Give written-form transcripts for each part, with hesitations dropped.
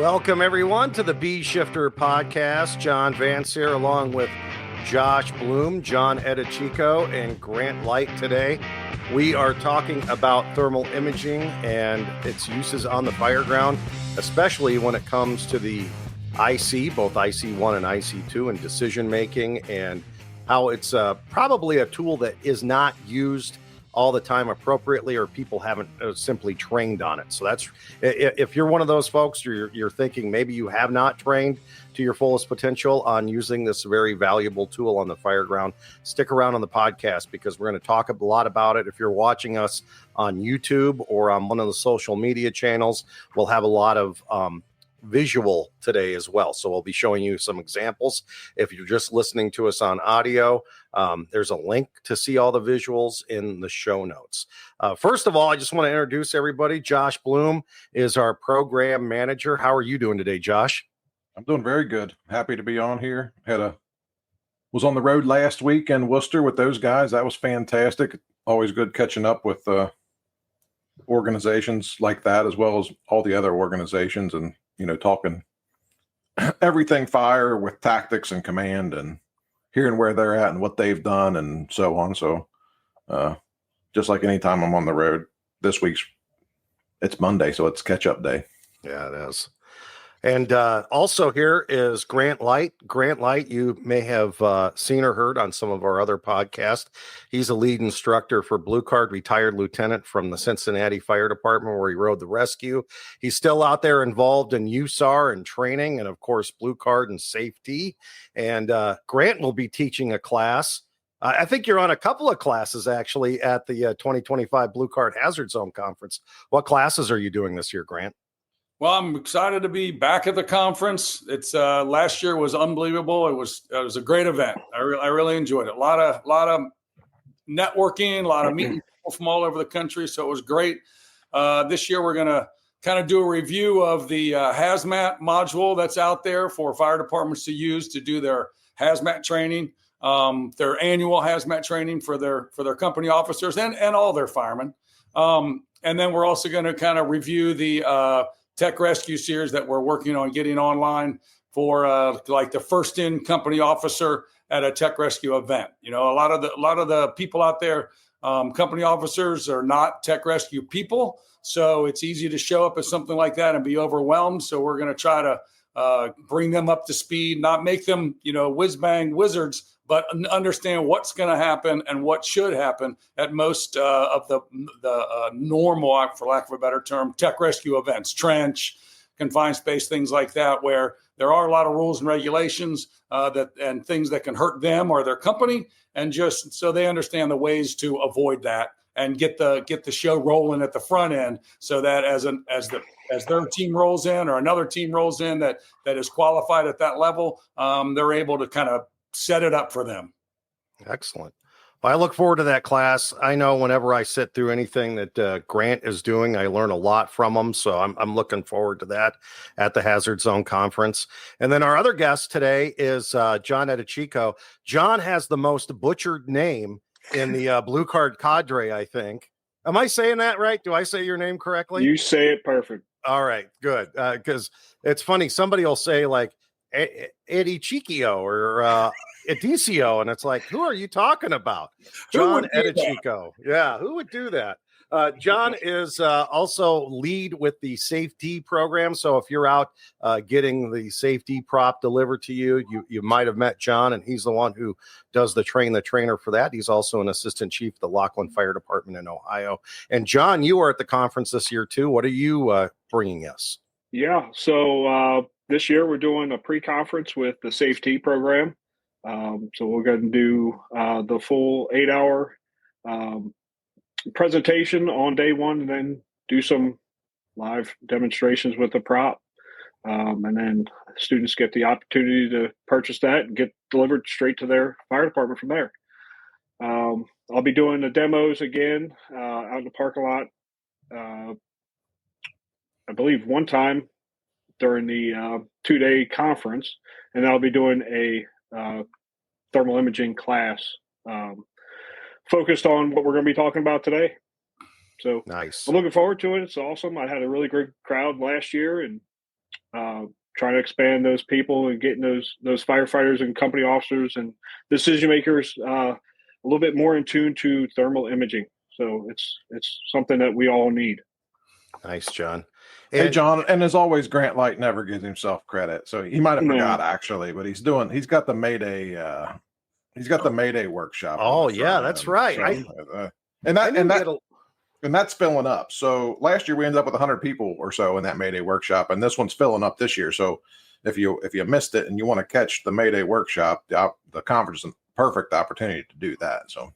Welcome, everyone, to the Bee Shifter podcast. John Vance here, along with Josh Blum, John Eadiccio, and Grant Light today. We are talking about thermal imaging and its uses on the fireground, especially when it comes to the IC, both IC1 and IC2, and decision making, and how it's probably a tool that is not used all the time appropriately, or people haven't simply trained on it. So that's, if you're one of those folks, you're thinking maybe you have not trained to your fullest potential on using this very valuable tool on the fireground, stick around on the podcast because we're going to talk a lot about it. If you're watching us on YouTube or on one of the social media channels, we'll have a lot of visual today as well. So we'll be showing you some examples. If you're just listening to us on audio, there's a link to see all the visuals in the show notes. First of all, I just want to introduce everybody. Josh Blum is our program manager. How are you doing today, Josh? I'm doing very good. Happy to be on here. Was on the road last week in Worcester with those guys. That was fantastic. Always good catching up with organizations like that, as well as all the other organizations, and talking everything fire with tactics and command, and hearing where they're at and what they've done and so on. So just like anytime I'm on the road, this week's it's Monday, so it's catch up day. Yeah, it is. And also here is Grant Light. Grant Light, you may have seen or heard on some of our other podcasts. He's a lead instructor for Blue Card, retired lieutenant from the Cincinnati Fire Department, where he rode the rescue. He's still out there involved in USAR and training, and of course, Blue Card and safety. And Grant will be teaching a class. I think you're on a couple of classes, actually, at the 2025 Blue Card Hazard Zone Conference. What classes are you doing this year, Grant? Well, I'm excited to be back at the conference. It's last year was unbelievable. It was a great event. I really enjoyed it. A lot of networking, a lot of meeting people from all over the country. So it was great. This year we're going to kind of do a review of the hazmat module that's out there for fire departments to use to do their hazmat training, their annual hazmat training for their company officers and all their firemen. And then we're also going to kind of review the tech rescue series that we're working on getting online for like the first in company officer at a tech rescue event. A lot of the people out there, company officers are not tech rescue people. So it's easy to show up at something like that and be overwhelmed. So we're going to try to bring them up to speed, not make them, whiz bang wizards, but understand what's going to happen and what should happen at most of the normal, for lack of a better term, tech rescue events, trench, confined space, things like that, where there are a lot of rules and regulations and things that can hurt them or their company, and just so they understand the ways to avoid that and get the show rolling at the front end, so that as their team rolls in or another team rolls in that is qualified at that level, they're able to kind of set it up for them. Excellent. Well, I look forward to that class. I know whenever I sit through anything that Grant is doing, I learn a lot from him. So I'm looking forward to that at the Hazard Zone Conference. And then our other guest today is John Eadiccio. John has the most butchered name in the Blue Card cadre, I think. Am I saying that right? Do I say your name correctly? You say it perfect. All right, good. Because it's funny. Somebody will say like Eadiccio or Eadiccio, and it's like, who are you talking about? John Eadiccio. Yeah, who would do that? John is also lead with the safety program. So if you're out getting the safety prop delivered to you, you might have met John, and he's the one who does the trainer for that. He's also an assistant chief of the Laughlin Fire Department in Ohio. And John, you are at the conference this year too. What are you bringing us? Yeah, so this year we're doing a pre-conference with the safety program. So we're going to do the full 8-hour presentation on day one, and then do some live demonstrations with the prop. And then students get the opportunity to purchase that and get delivered straight to their fire department from there. I'll be doing the demos again out in the parking lot. I believe one time during the 2-day conference, and I'll be doing a thermal imaging class focused on what we're going to be talking about today. So nice. I'm looking forward to it. It's awesome. I had a really great crowd last year, and trying to expand those people and getting those firefighters and company officers and decision makers a little bit more in tune to thermal imaging. So it's something that we all need. Nice, John. Hey, John, and as always, Grant Light never gives himself credit, so he might have forgot actually, but he's got the Mayday workshop. Oh yeah, that's right. So, and that's filling up. So last year we ended up with 100 people or so in that Mayday workshop, and this one's filling up this year. So if you missed it and you want to catch the Mayday workshop, the conference is a perfect opportunity to do that. So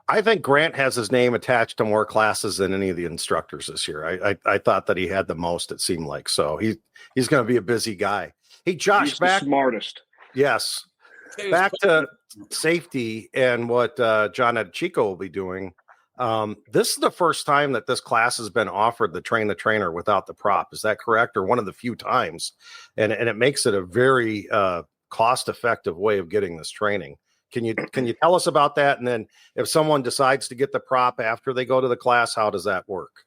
I think Grant has his name attached to more classes than any of the instructors this year. I thought that he had the most, it seemed like. So he's going to be a busy guy. Hey, Josh, he's the smartest. Yes. Back to safety and what John Eadiccio will be doing. This is the first time that this class has been offered, the train the trainer without the prop. Is that correct? Or one of the few times? And it makes it a very cost-effective way of getting this training. Can you tell us about that? And then if someone decides to get the prop after they go to the class, how does that work?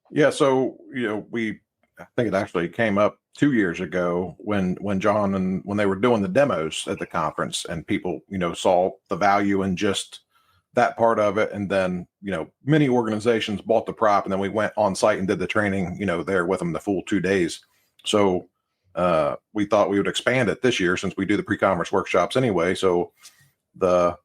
Yeah, so I think it actually came up 2 years ago when John and when they were doing the demos at the conference, and people saw the value in just that part of it, and then many organizations bought the prop, and then we went on site and did the training there with them the full 2 days. So we thought we would expand it this year since we do the pre-conference workshops anyway. So the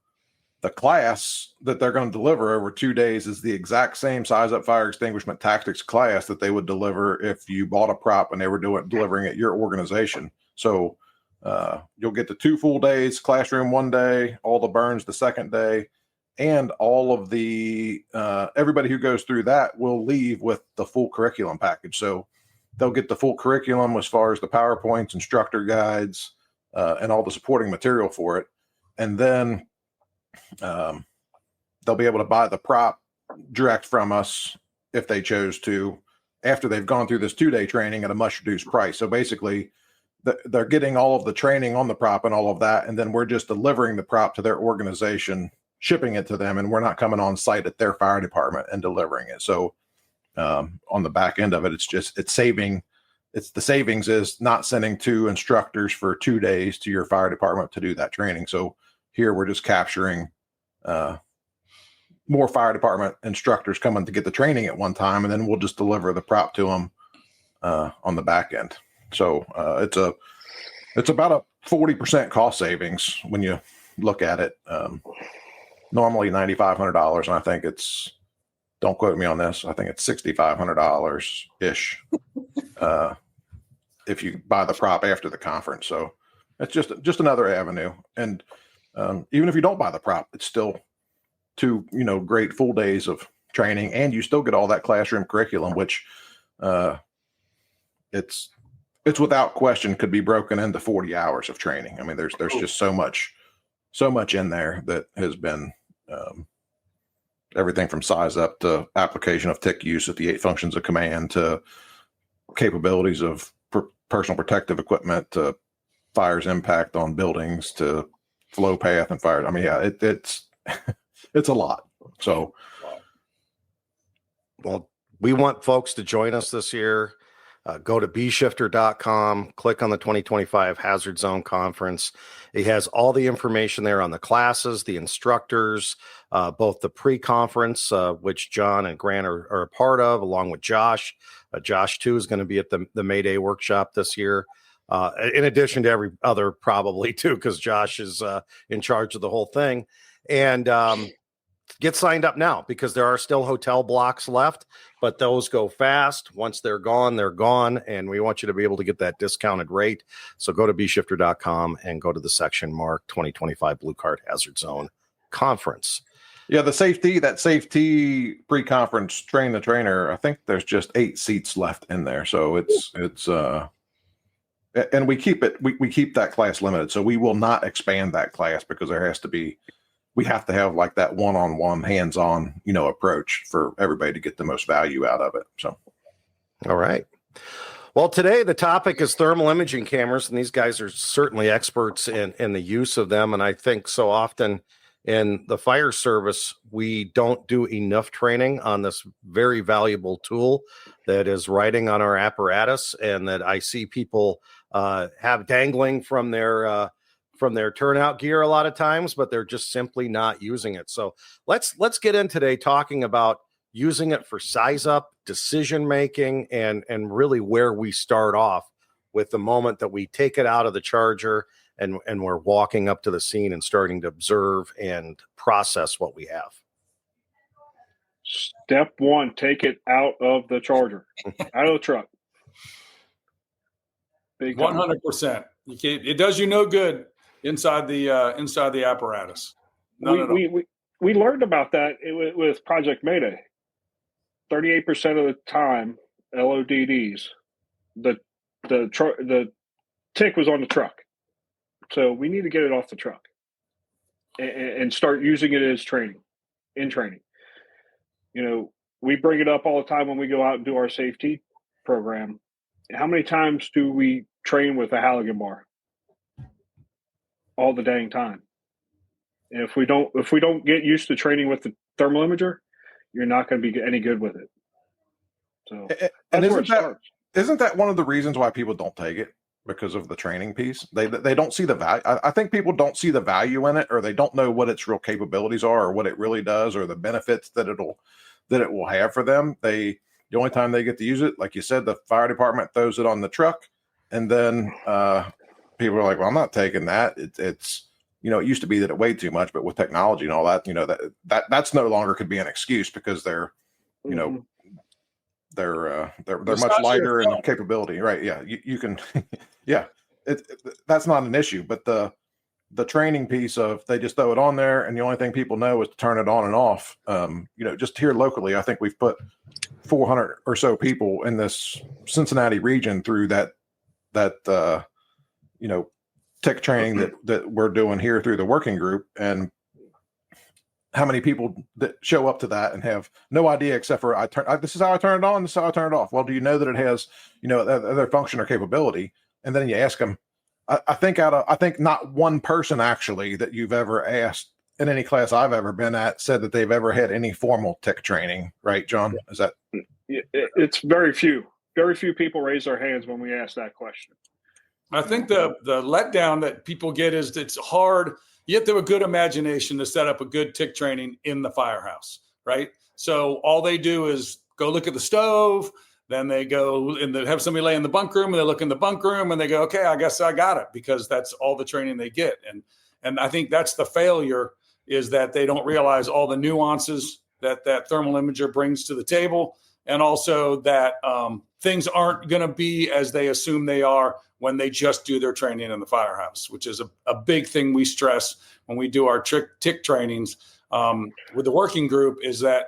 class that they're going to deliver over 2 days is the exact same size up fire extinguishment tactics class that they would deliver if you bought a prop and they were delivering at your organization. So you'll get the 2 full days, classroom 1 day, all the burns the second day, and all of the everybody who goes through that will leave with the full curriculum package. So they'll get the full curriculum as far as the PowerPoints, instructor guides, and all the supporting material for it. And then they'll be able to buy the prop direct from us if they chose to, after they've gone through this 2-day training at a much reduced price. So basically, they're getting all of the training on the prop and all of that, and then we're just delivering the prop to their organization, shipping it to them, and we're not coming on site at their fire department and delivering it. So on the back end of it, the savings is not sending 2 instructors for 2 days to your fire department to do that training. So here we're just capturing more fire department instructors coming to get the training at one time, and then we'll just deliver the prop to them on the back end. So it's about a 40% cost savings when you look at it. Normally $9,500, and I think don't quote me on this, I think it's $6,500 ish if you buy the prop after the conference. So it's just another avenue. And even if you don't buy the prop, it's still 2 great full days of training, and you still get all that classroom curriculum, which it's without question could be broken into 40 hours of training. I mean, there's just so much in there that has been everything from size up to application of tick use at the 8 functions of command to capabilities of personal protective equipment to fire's impact on buildings to flow path and fire. I mean, yeah, it's it's a lot. So, well, we want folks to join us this year. Go to bshifter.com, click on the 2025 Hazard Zone Conference. It has all the information there on the classes, the instructors, both the pre-conference, which John and Grant are a part of, along with Josh. Josh, too, is going to be at the Mayday workshop this year, in addition to every other probably, too, because Josh is in charge of the whole thing. And get signed up now, because there are still hotel blocks left, but those go fast. Once they're gone, and we want you to be able to get that discounted rate. So go to bshifter.com and go to the section marked 2025 Blue Card Hazard Zone Conference. Yeah, that safety pre-conference train the trainer, I think there's just 8 seats left in there. So it's and we keep that class limited. So we will not expand that class, because we have to have like that one-on-one hands-on, approach for everybody to get the most value out of it. So, all right. Well, today the topic is thermal imaging cameras, and these guys are certainly experts in the use of them. And I think so often in the fire service, we don't do enough training on this very valuable tool that is riding on our apparatus, and that I see people have dangling from their turnout gear a lot of times, but they're just simply not using it. So let's get in today talking about using it for size up, decision making, and really where we start off with the moment that we take it out of the charger and we're walking up to the scene and starting to observe and process what we have. Step one, take it out of the charger, out of the truck. 100%. You can't, it does you no good inside the apparatus. We learned about that with Project Mayday. 38% of the time, LODDs, the tick was on the truck. So we need to get it off the truck and start using it as training. You know, we bring it up all the time when we go out and do our safety program. How many times do we train with a halogen bar? All the dang time. And if we don't get used to training with the thermal imager, you're not going to be any good with it. So, and isn't that one of the reasons why people don't take it? Because of the training piece, they don't see the value. I think people don't see the value in it, or they don't know what its real capabilities are, or what it really does, or the benefits that it will have for them. The only time they get to use it, like you said, the fire department throws it on the truck, and then people are like, "Well, I'm not taking that." It's it used to be that it weighed too much, but with technology and all that, that's no longer could be an excuse, because they're they're much lighter in capability, right? Yeah, you can, yeah, that's not an issue. But the training piece of, they just throw it on there, and the only thing people know is to turn it on and off. Just here locally, I think we've put 400 or so people in this Cincinnati region through that tech training that we're doing here through the working group. And how many people that show up to that and have no idea, except for this is how I turn it on, this is how I turn it off. Well, do you know that it has, other function or capability? And then you ask them, I think not one person actually that you've ever asked in any class I've ever been at said that they've ever had any formal tech training, right, John? Is that? It's very few people raise their hands when we ask that question. I think the letdown that people get is it's hard. You have to have a good imagination to set up a good tick training in the firehouse, right? So all they do is go look at the stove, then they go and they have somebody lay in the bunk room, and they look in the bunk room and they go, okay, I guess I got it, because that's all the training they get. And I think that's the failure, is that they don't realize all the nuances that thermal imager brings to the table, and also that things aren't going to be as they assume they are when they just do their training in the firehouse, which is a big thing we stress when we do our tick trainings with the working group, is that,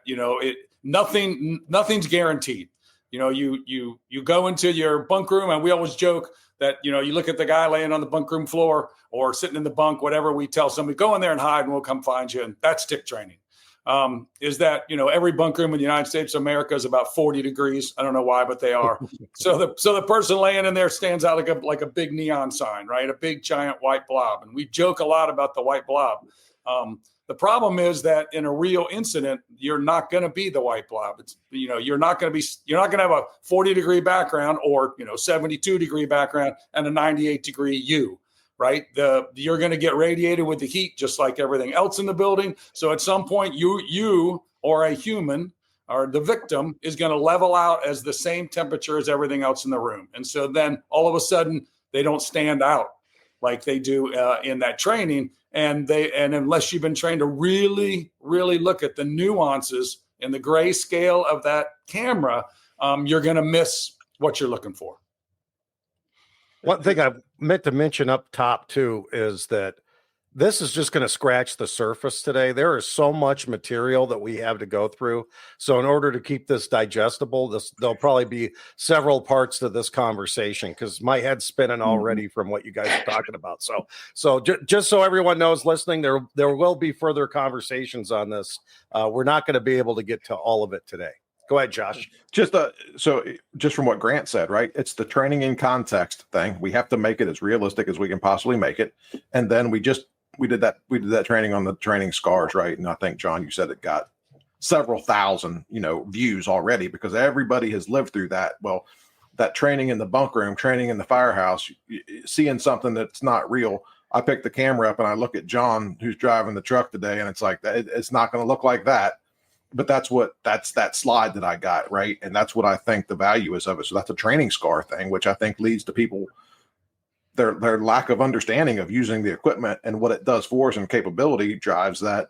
nothing's guaranteed. You go into your bunk room, and we always joke that, you look at the guy laying on the bunk room floor or sitting in the bunk, whatever, we tell somebody, go in there and hide and we'll come find you. And that's tick training. Is that, every bunk room in the United States of America is about 40 degrees. I don't know why, but they are. So the person laying in there stands out like a big neon sign, right? A big giant white blob. And we joke a lot about the white blob. The problem is that in a real incident, you're not going to be the white blob. It's, you're not going to have a 40-degree background, or, 72-degree background and a 98-degree U. Right? You're going to get radiated with the heat, just like everything else in the building. So at some point, you or a human or the victim is going to level out as the same temperature as everything else in the room. And so then all of a sudden, they don't stand out like they do in that training. And unless you've been trained to really, really look at the nuances in the gray scale of that camera, you're going to miss what you're looking for. One thing I meant to mention up top too is that this is just going to scratch the surface today. There is so much material that we have to go through. So in order to keep this digestible, there'll probably be several parts to this conversation, because my head's spinning already from what you guys are talking about. So just so everyone knows listening, there will be further conversations on this. We're not going to be able to get to all of it today. Go ahead, Josh. Just from what Grant said, right? It's the training in context thing. We have to make it as realistic as we can possibly make it. And then we just we did that training on the training scars, right? And I think, John, you said it got several thousand, views already because everybody has lived through that. Well, that training in the bunk room, training in the firehouse, seeing something that's not real. I pick the camera up and I look at John, who's driving the truck today, and it's like, it's not going to look like that. But that's that slide that I got, right? And that's what I think the value is of it. So that's a training scar thing, which I think leads to people, their lack of understanding of using the equipment and what it does for us and capability drives that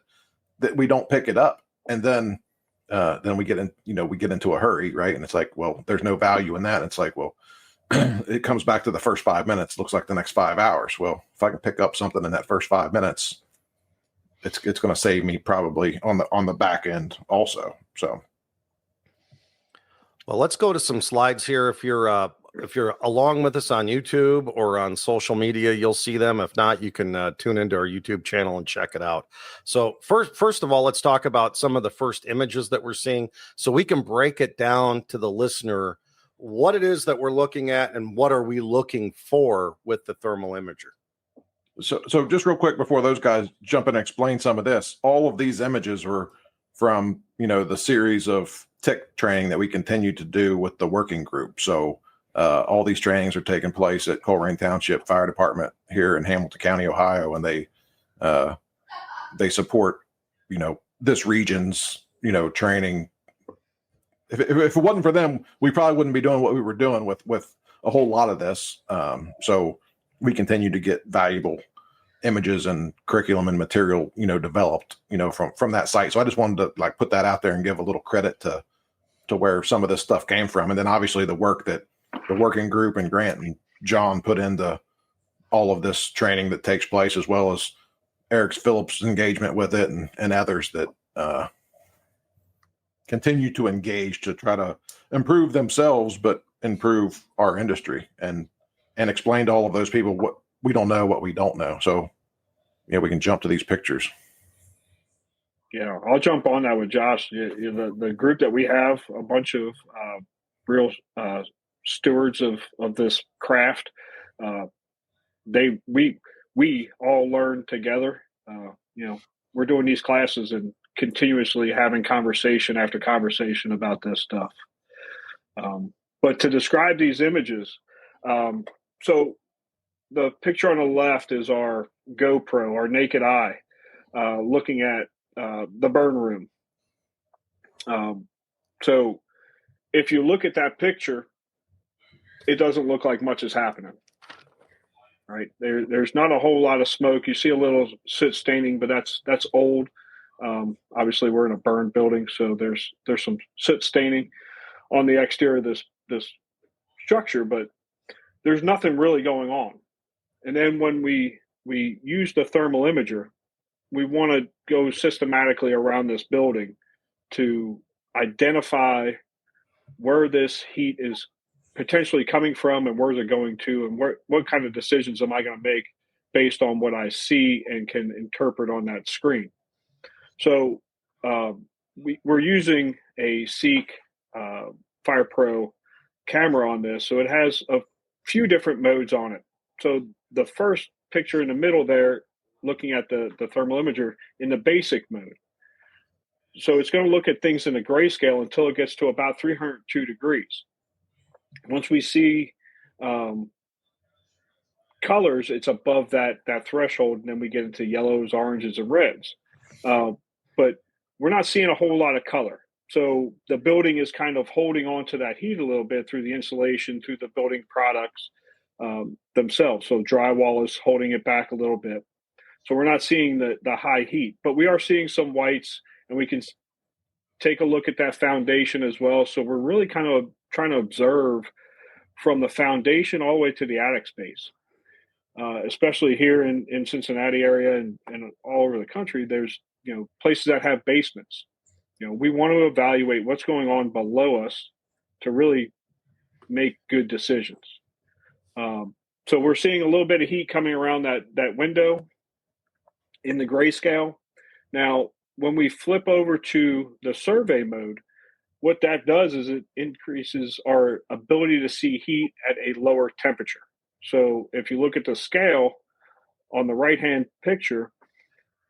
we don't pick it up. And then we get into a hurry, right? And it's like, well, there's no value in that. And it's like, well, it comes back to the first 5 minutes. Looks like the next 5 hours. Well, if I can pick up something in that first 5 minutes, it's going to save me probably on the back end also. So, well, let's go to some slides here. If you're along with us on YouTube or on social media, you'll see them. If not, you can tune into our YouTube channel and check it out. So first of all, let's talk about some of the first images that we're seeing so we can break it down to the listener, what it is that we're looking at and what are we looking for with the thermal imager. So just real quick before those guys jump in and explain some of this, all of these images were from, the series of TIC training that we continue to do with the working group. So all these trainings are taking place at Colerain Township Fire Department here in Hamilton County, Ohio, and they support, this region's, training. If it wasn't for them, we probably wouldn't be doing what we were doing with a whole lot of this. So we continue to get valuable images and curriculum and material, developed, from that site. So I just wanted to put that out there and give a little credit to where some of this stuff came from. And then obviously the work that the working group and Grant and John put into all of this training that takes place, as well as Eric Phillips' engagement with it and others that continue to engage to try to improve themselves, but improve our industry and explain to all of those people what we don't know, what we don't know. So we can jump to these pictures. Yeah, I'll jump on that with Josh. The group that we have, a bunch of real stewards of this craft. We all learn together. We're doing these classes and continuously having conversation after conversation about this stuff. But to describe these images, so the picture on the left is our GoPro, our naked eye, looking at the burn room. So if you look at that picture, it doesn't look like much is happening, right? There's not a whole lot of smoke. You see a little soot staining, but that's old. Obviously, we're in a burned building, so there's some soot staining on the exterior of this structure, but there's nothing really going on. And then when we use the thermal imager, we want to go systematically around this building to identify where this heat is potentially coming from and where's it going to, and what kind of decisions am I going to make based on what I see and can interpret on that screen. So we're using a Seek Fire Pro camera on this, so it has a few different modes on it. So the first picture in the middle there, looking at the thermal imager in the basic mode. So it's going to look at things in the grayscale until it gets to about 302 degrees. Once we see colors, it's above that threshold, and then we get into yellows, oranges, and reds. But we're not seeing a whole lot of color. So the building is kind of holding on to that heat a little bit through the insulation, through the building products themselves. So drywall is holding it back a little bit. So we're not seeing the high heat, but we are seeing some whites, and we can take a look at that foundation as well. So we're really kind of trying to observe from the foundation all the way to the attic space. Especially here in Cincinnati area and all over the country, there's places that have basements. We want to evaluate what's going on below us to really make good decisions. So we're seeing a little bit of heat coming around that window in the grayscale. Now, when we flip over to the survey mode, what that does is it increases our ability to see heat at a lower temperature. So if you look at the scale on the right-hand picture,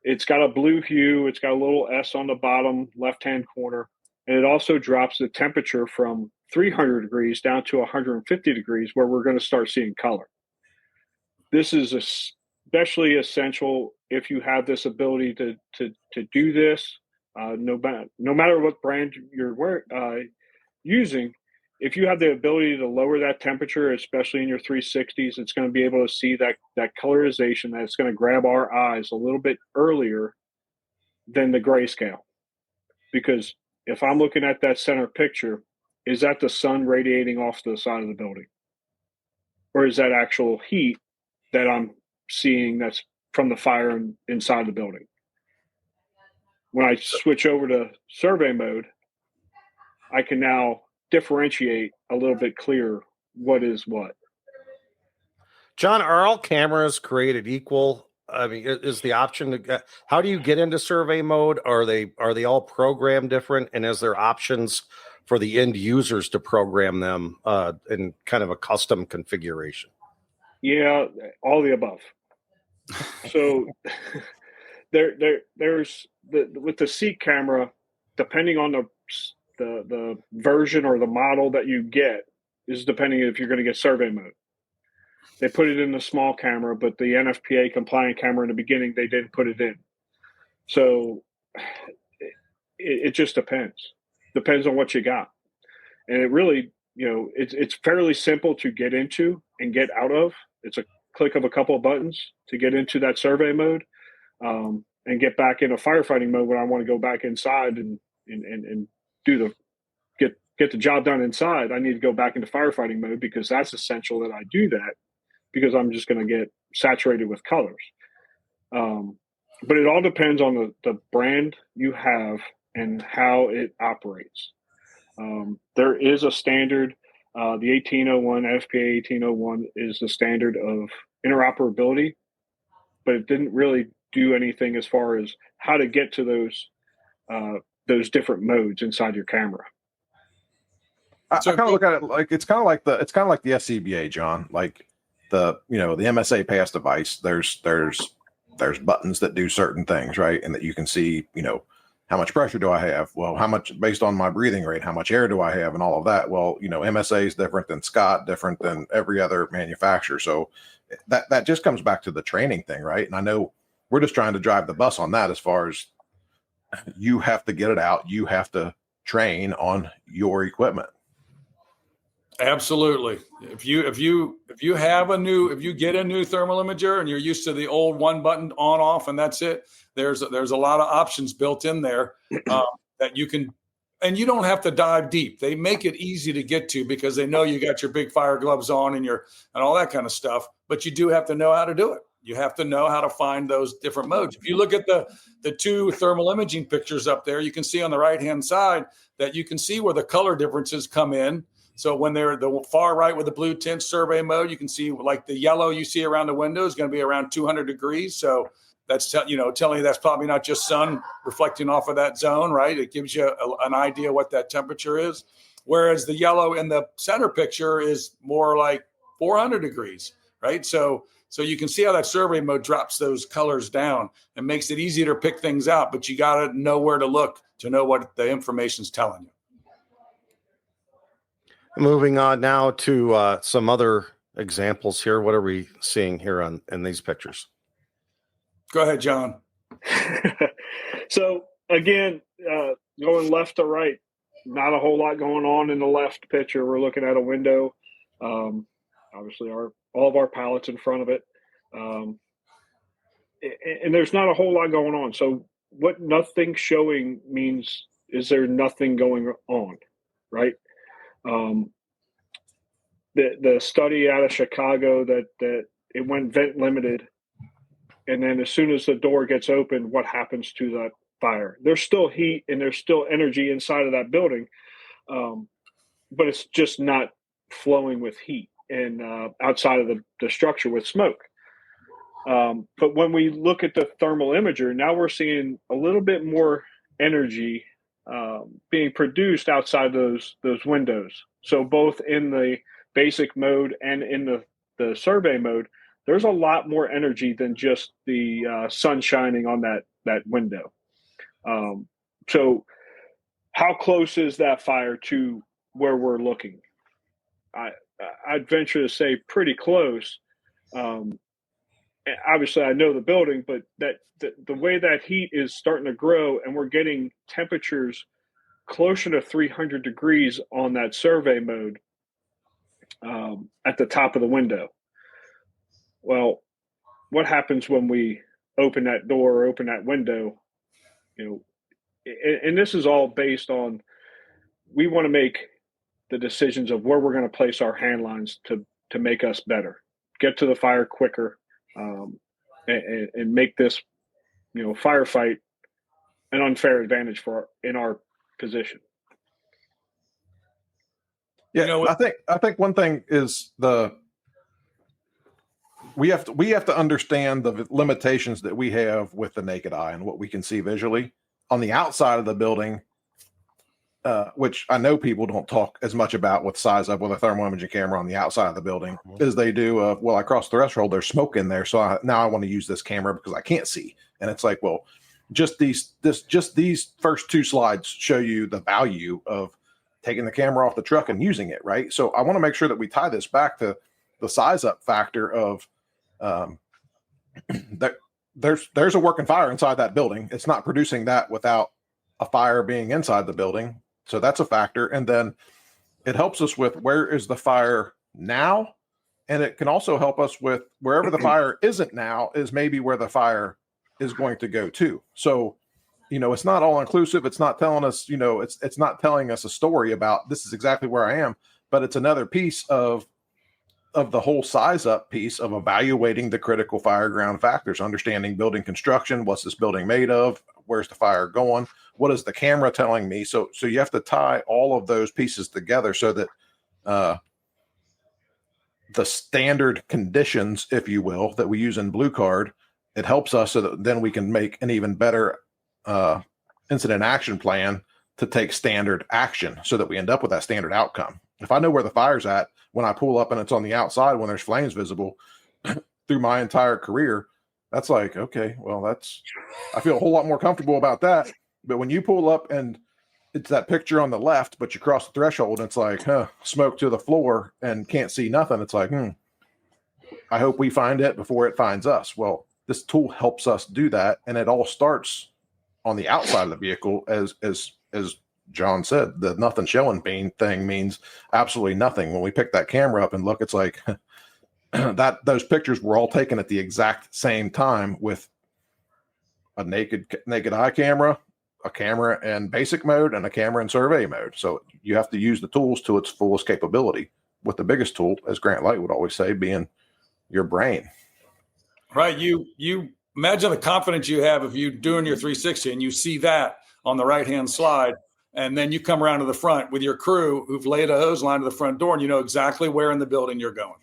It's got a blue hue. It's got a little S on the bottom left-hand corner. And it also drops the temperature from 300 degrees down to 150 degrees, where we're going to start seeing color. This is especially essential if you have this ability to do this. No matter what brand you're using, if you have the ability to lower that temperature, especially in your 360s, it's going to be able to see that colorization that's going to grab our eyes a little bit earlier than the grayscale. Because if I'm looking at that center picture, is that the sun radiating off to the side of the building? Or is that actual heat that I'm seeing that's from the fire inside the building? When I switch over to survey mode, I can now differentiate a little bit clearer what is what. John, are all cameras created equal? I mean, is the option to get, how do you get into survey mode? Are they all programmed different? And is there options for the end users to program them in kind of a custom configuration? Yeah, all the above. So there's with the seat camera, depending on the version or the model that you get, is depending if you're going to get survey mode. They put it in the small camera, but the NFPA compliant camera in the beginning, they didn't put it in. So it just depends. Depends on what you got. And it really, it's fairly simple to get into and get out of. It's a click of a couple of buttons to get into that survey mode and get back into firefighting mode when I want to go back inside and do get the job done inside. I need to go back into firefighting mode because that's essential that I do that, because I'm just going to get saturated with colors. But it all depends on the brand you have and how it operates. There is a standard. The 1801, FPA 1801 is the standard of interoperability, but it didn't really do anything as far as how to get to those different modes inside your camera. I kind of look at it like it's kind of like the SCBA, John. Like the MSA pass device. There's buttons that do certain things, right, and that you can see. How much pressure do I have? Well, how much based on my breathing rate? How much air do I have, and all of that? Well, MSA is different than Scott, different than every other manufacturer. So that just comes back to the training thing, right? And I know we're just trying to drive the bus on that as far as you have to get it out. You have to train on your equipment. Absolutely. If you get a new thermal imager and you're used to the old one button on off and that's it, there's a lot of options built in there that you can, and you don't have to dive deep. They make it easy to get to because they know you got your big fire gloves on and all that kind of stuff, but you do have to know how to do it. You have to know how to find those different modes. If you look at the two thermal imaging pictures up there, you can see on the right-hand side that you can see where the color differences come in. So when they're the far right with the blue tint survey mode, you can see like the yellow you see around the window is going to be around 200 degrees. So that's, telling you that's probably not just sun reflecting off of that zone, right? It gives you an idea what that temperature is. Whereas the yellow in the center picture is more like 400 degrees, right? So you can see how that survey mode drops those colors down and makes it easier to pick things out, but you got to know where to look to know what the information's telling you. Moving on now to some other examples here. What are we seeing here in these pictures? Go ahead, John. So again, going left to right, not a whole lot going on in the left picture. We're looking at a window. Obviously, all of our pallets in front of it, and there's not a whole lot going on. So what nothing showing means is there nothing going on, right? The study out of Chicago that it went vent limited, and then as soon as the door gets open, what happens to that fire? There's still heat and there's still energy inside of that building, but it's just not flowing with heat and outside of the structure with smoke. But when we look at the thermal imager, now we're seeing a little bit more energy being produced outside those windows. So both in the basic mode and in the survey mode, there's a lot more energy than just the sun shining on that window. So how close is that fire to where we're looking? I'd venture to say pretty close. Obviously, I know the building, but the way that heat is starting to grow, and we're getting temperatures closer to 300 degrees on that survey mode at the top of the window. Well, what happens when we open that door or open that window? And this is all based on, we want to make the decisions of where we're going to place our hand lines to make us better, get to the fire quicker, and make this firefight an unfair advantage in our position. Yeah, I think one thing is we have to understand the limitations that we have with the naked eye and what we can see visually on the outside of the building, which I know people don't talk as much about with size up with a thermal imaging camera on the outside of the building as they do. Well, I crossed the threshold, there's smoke in there, so now I want to use this camera because I can't see. And it's like, well, just these first two slides show you the value of taking the camera off the truck and using it, right? So I want to make sure that we tie this back to the size up factor of that there's a working fire inside that building. It's not producing that without a fire being inside the building. So that's a factor. And then it helps us with where is the fire now? And it can also help us with wherever the fire isn't now is maybe where the fire is going to go to. So, it's not all inclusive. It's not telling us, it's not telling us a story about this is exactly where I am, but it's another piece of the whole size up piece of evaluating the critical fireground factors, understanding building construction. What's this building made of? Where's the fire going? What is the camera telling me? So you have to tie all of those pieces together so that the standard conditions, if you will, that we use in Blue Card, it helps us so that then we can make an even better incident action plan to take standard action so that we end up with that standard outcome. If I know where the fire's at when I pull up and it's on the outside when there's flames visible through my entire career, that's like, okay, well, I feel a whole lot more comfortable about that. But when you pull up and it's that picture on the left, but you cross the threshold and it's like, smoke to the floor and can't see nothing. It's like, I hope we find it before it finds us. Well, this tool helps us do that. And it all starts on the outside of the vehicle, as John said. The nothing showing thing means absolutely nothing. When we pick that camera up and look, it's like those pictures were all taken at the exact same time with a naked eye camera, a camera in basic mode, and a camera in survey mode. So you have to use the tools to its fullest capability, with the biggest tool, as Grant Light would always say, being your brain. Right. You imagine the confidence you have if you're doing your 360 and you see that on the right-hand slide, and then you come around to the front with your crew who've laid a hose line to the front door, and you know exactly where in the building you're going,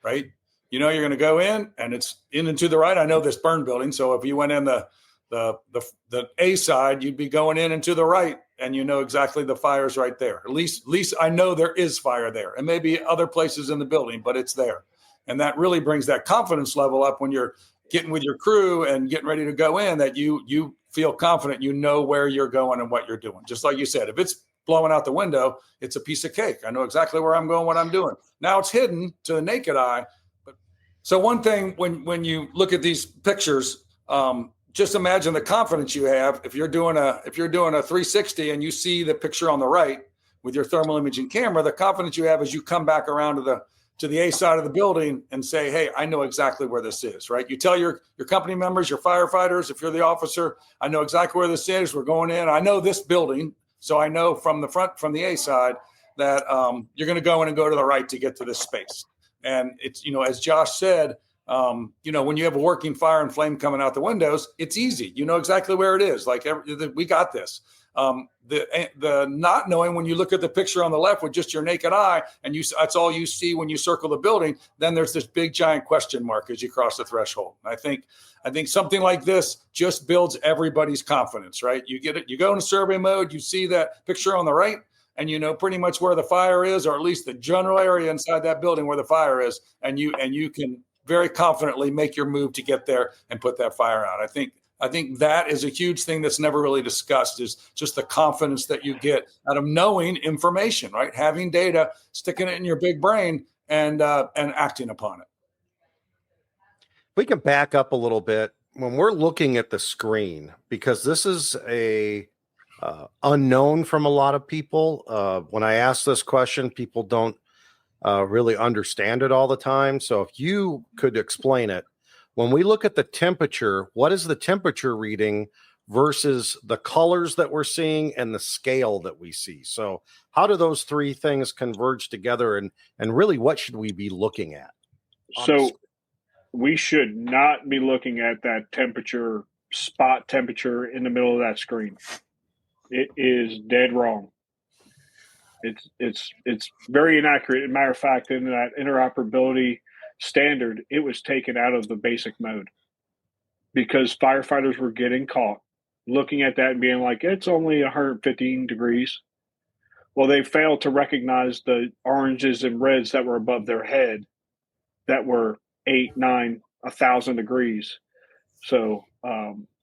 right? You know you're going to go in, and it's in and to the right. I know this burn building, so if you went in the A side, you'd be going in and to the right, and you know exactly the fire's right there. At least I know there is fire there, and maybe other places in the building, but it's there. And that really brings that confidence level up when you're getting with your crew and getting ready to go in, that you feel confident, you know where you're going and what you're doing. Just like you said, if it's blowing out the window, it's a piece of cake. I know exactly where I'm going, what I'm doing. Now it's hidden to the naked eye. But so one thing, when you look at these pictures, just imagine the confidence you have if you're doing a 360 and you see the picture on the right with your thermal imaging camera. The confidence you have as you come back around to the A side of the building and say, hey, I know exactly where this is, right? You tell your company members, your firefighters, if you're the officer, I know exactly where this is. We're going in. I know this building. So I know from the front, from the A side, that you're going to go in and go to the right to get to this space. And it's, as Josh said, when you have a working fire and flame coming out the windows, it's easy. You know exactly where it is. Like we got this. The not knowing, when you look at the picture on the left with just your naked eye and that's all you see when you circle the building, then there's this big giant question mark as you cross the threshold. I think something like this just builds everybody's confidence, right? You get it. You go into survey mode, you see that picture on the right, and you know pretty much where the fire is, or at least the general area inside that building where the fire is, and you can very confidently make your move to get there and put that fire out. I think that is a huge thing that's never really discussed, is just the confidence that you get out of knowing information, right? Having data, sticking it in your big brain, and acting upon it. We can back up a little bit when we're looking at the screen, because this is a unknown from a lot of people. When I ask this question, people don't really understand it all the time. So if you could explain it, when we look at the temperature, what is the temperature reading versus the colors that we're seeing and the scale that we see? So how do those three things converge together, and really what should we be looking at? So we should not be looking at that temperature, spot temperature in the middle of that screen. It is dead wrong. It's very inaccurate. As a matter of fact, in that interoperability standard, it was taken out of the basic mode because firefighters were getting caught looking at that and being like, it's only 115 degrees. Well, they failed to recognize the oranges and reds that were above their head that were 8, 9, 1,000 degrees. So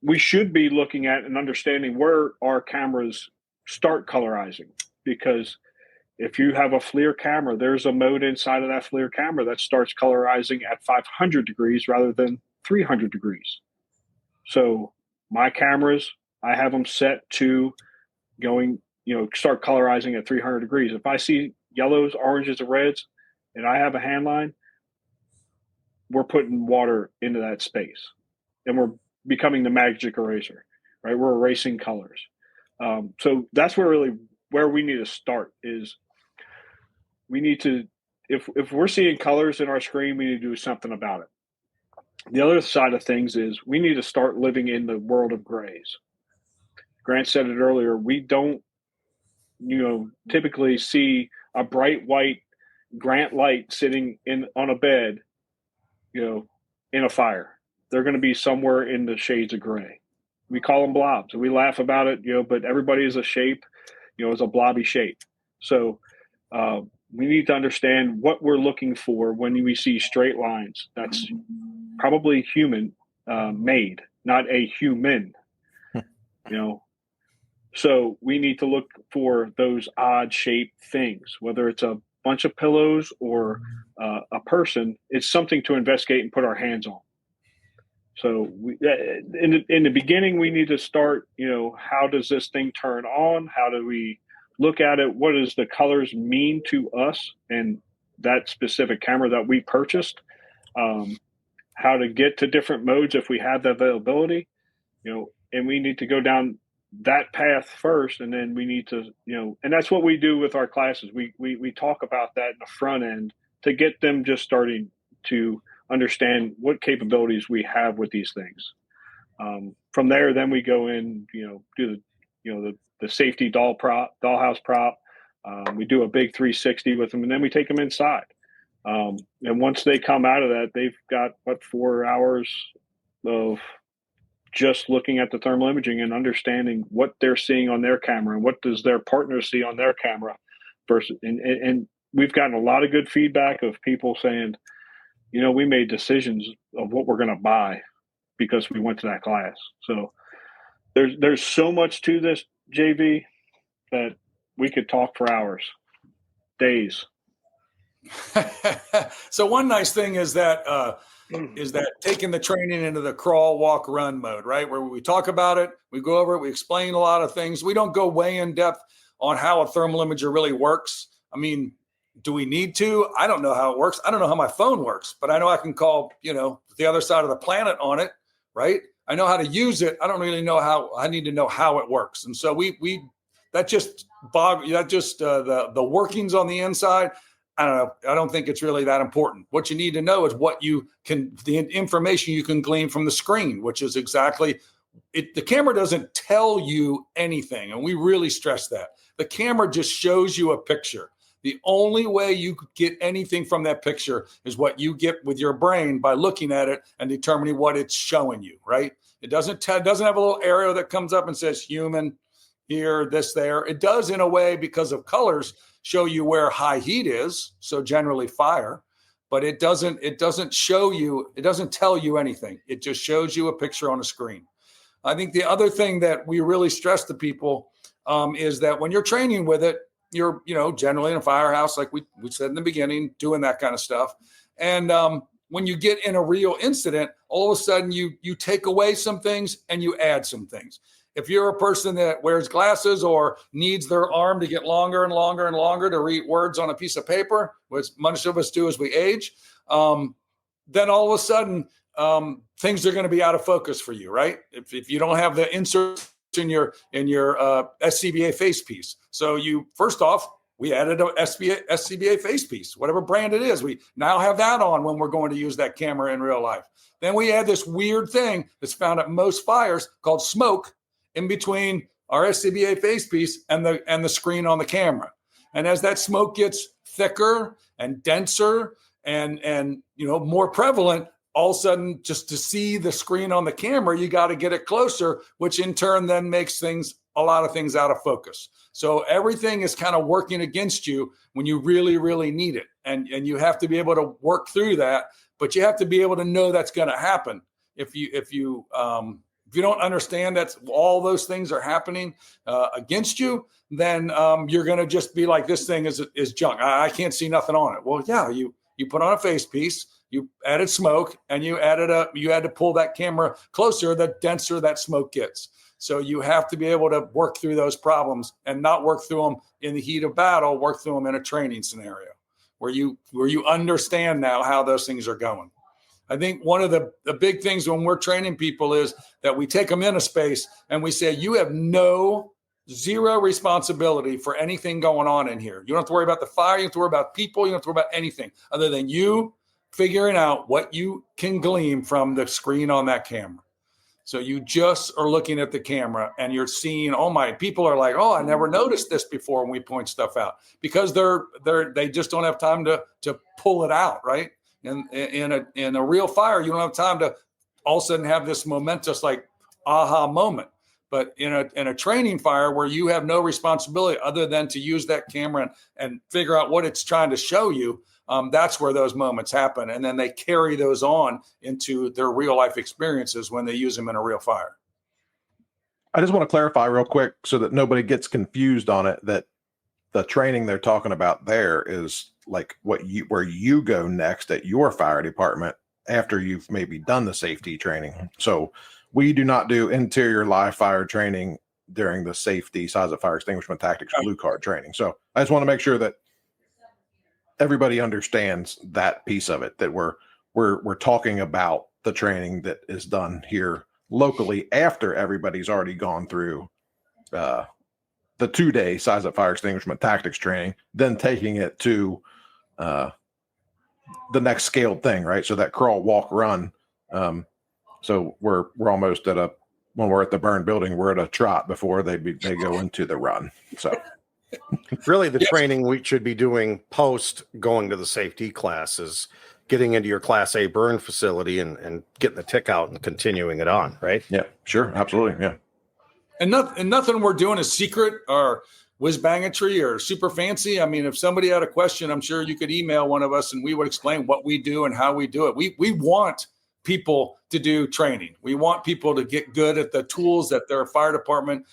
we should be looking at and understanding where our cameras start colorizing, because if you have a FLIR camera, there's a mode inside of that FLIR camera that starts colorizing at 500 degrees rather than 300 degrees. So my cameras, I have them set to going, start colorizing at 300 degrees. If I see yellows, oranges, and reds, and I have a hand line, we're putting water into that space, and we're becoming the magic eraser, right? We're erasing colors. So that's where we need to start is we need to, if we're seeing colors in our screen, we need to do something about it. The other side of things is we need to start living in the world of grays. Grant said it earlier. We don't, typically see a bright white Grant light sitting on a bed, in a fire. They're going to be somewhere in the shades of gray. We call them blobs. We laugh about it, but everybody is a shape, is a blobby shape. So we need to understand what we're looking for when we see straight lines. That's probably human made, not a human, So we need to look for those odd shaped things, whether it's a bunch of pillows or a person. It's something to investigate and put our hands on. So in the beginning, we need to start, how does this thing turn on? How do we look at it? What does the colors mean to us and that specific camera that we purchased? How to get to different modes if we have the availability, and we need to go down that path first, and then we need to, and that's what we do with our classes. We talk about that in the front end to get them just starting to understand what capabilities we have with these things. From there, then we go in, do the safety dollhouse prop. We do a big 360 with them, and then we take them inside. And once they come out of that, they've got 4 hours of just looking at the thermal imaging and understanding what they're seeing on their camera and what does their partner see on their camera versus, and we've gotten a lot of good feedback of people saying, we made decisions of what we're going to buy because we went to that class. So there's so much to this, JV, that we could talk for hours, days. So one nice thing is that taking the training into the crawl, walk, run mode, right? Where we talk about it, we go over it, we explain a lot of things. We don't go way in depth on how a thermal imager really works. I mean, do we need to? I don't know how it works. I don't know how my phone works, but I know I can call, the other side of the planet on it, right? I know how to use it. I don't really know how. I need to know how it works. And so the workings on the inside, I don't know. I don't think it's really that important. What you need to know is the information you can glean from the screen, which is exactly it. The camera doesn't tell you anything. And we really stress that. The camera just shows you a picture. The only way you could get anything from that picture is what you get with your brain by looking at it and determining what it's showing you, right? It doesn't have a little arrow that comes up and says human here, this, there. It does in a way because of colors show you where high heat is, so generally fire. but it doesn't show you, it doesn't tell you anything. It just shows you a picture on a screen. I think the other thing that we really stress to people is that when you're training with it, you're, generally in a firehouse, like we said in the beginning, doing that kind of stuff. And when you get in a real incident, all of a sudden you take away some things and you add some things. If you're a person that wears glasses or needs their arm to get longer and longer and longer to read words on a piece of paper, which most of us do as we age, then all of a sudden things are going to be out of focus for you, right? If you don't have the insert in your SCBA face piece. So first off, we added a SCBA face piece, whatever brand it is. We now have that on when we're going to use that camera in real life. Then we add this weird thing that's found at most fires called smoke in between our SCBA face piece and the screen on the camera. And as that smoke gets thicker and denser and more prevalent, all of a sudden, just to see the screen on the camera, you got to get it closer, which in turn then makes a lot of things out of focus. So everything is kind of working against you when you really, really need it. And you have to be able to work through that, but you have to be able to know that's going to happen. If you don't understand that all those things are happening against you, then you're going to just be like, this thing is junk. I can't see nothing on it. Well, yeah, you put on a face piece, you added smoke, and you had to pull that camera closer, the denser that smoke gets. So you have to be able to work through those problems and not work through them in the heat of battle, work through them in a training scenario where you understand now how those things are going. I think one of the big things when we're training people is that we take them in a space and we say, you have zero responsibility for anything going on in here. You don't have to worry about the fire. You don't have to worry about people. You don't have to worry about anything other than you figuring out what you can glean from the screen on that camera. So you just are looking at the camera and you're seeing, people are like, I never noticed this before when we point stuff out, because they just don't have time to pull it out, right? In a real fire, you don't have time to all of a sudden have this momentous aha moment. But in a training fire where you have no responsibility other than to use that camera and figure out what it's trying to show you, that's where those moments happen. And then they carry those on into their real life experiences when they use them in a real fire. I just want to clarify real quick so that nobody gets confused on it, that the training they're talking about there is like where you go next at your fire department after you've maybe done the safety training. So we do not do interior live fire training during the safety size of fire extinguishment tactics blue card training. So I just want to make sure that everybody understands that piece of it, that we're talking about the training that is done here locally after everybody's already gone through the 2-day size up fire extinguishment tactics training, then taking it to the next scaled thing, right? So that crawl, walk, run. So we're almost when we're at the burn building, we're at a trot before they go into the run. So really the training we should be doing post going to the safety classes, getting into your class A burn facility and getting the tick out and continuing it on, right? Yeah, sure. Absolutely. Yeah. And nothing we're doing is secret or whiz-bangitry or super fancy. I mean, if somebody had a question, I'm sure you could email one of us and we would explain what we do and how we do it. We want people to do training. We want people to get good at the tools that their fire department,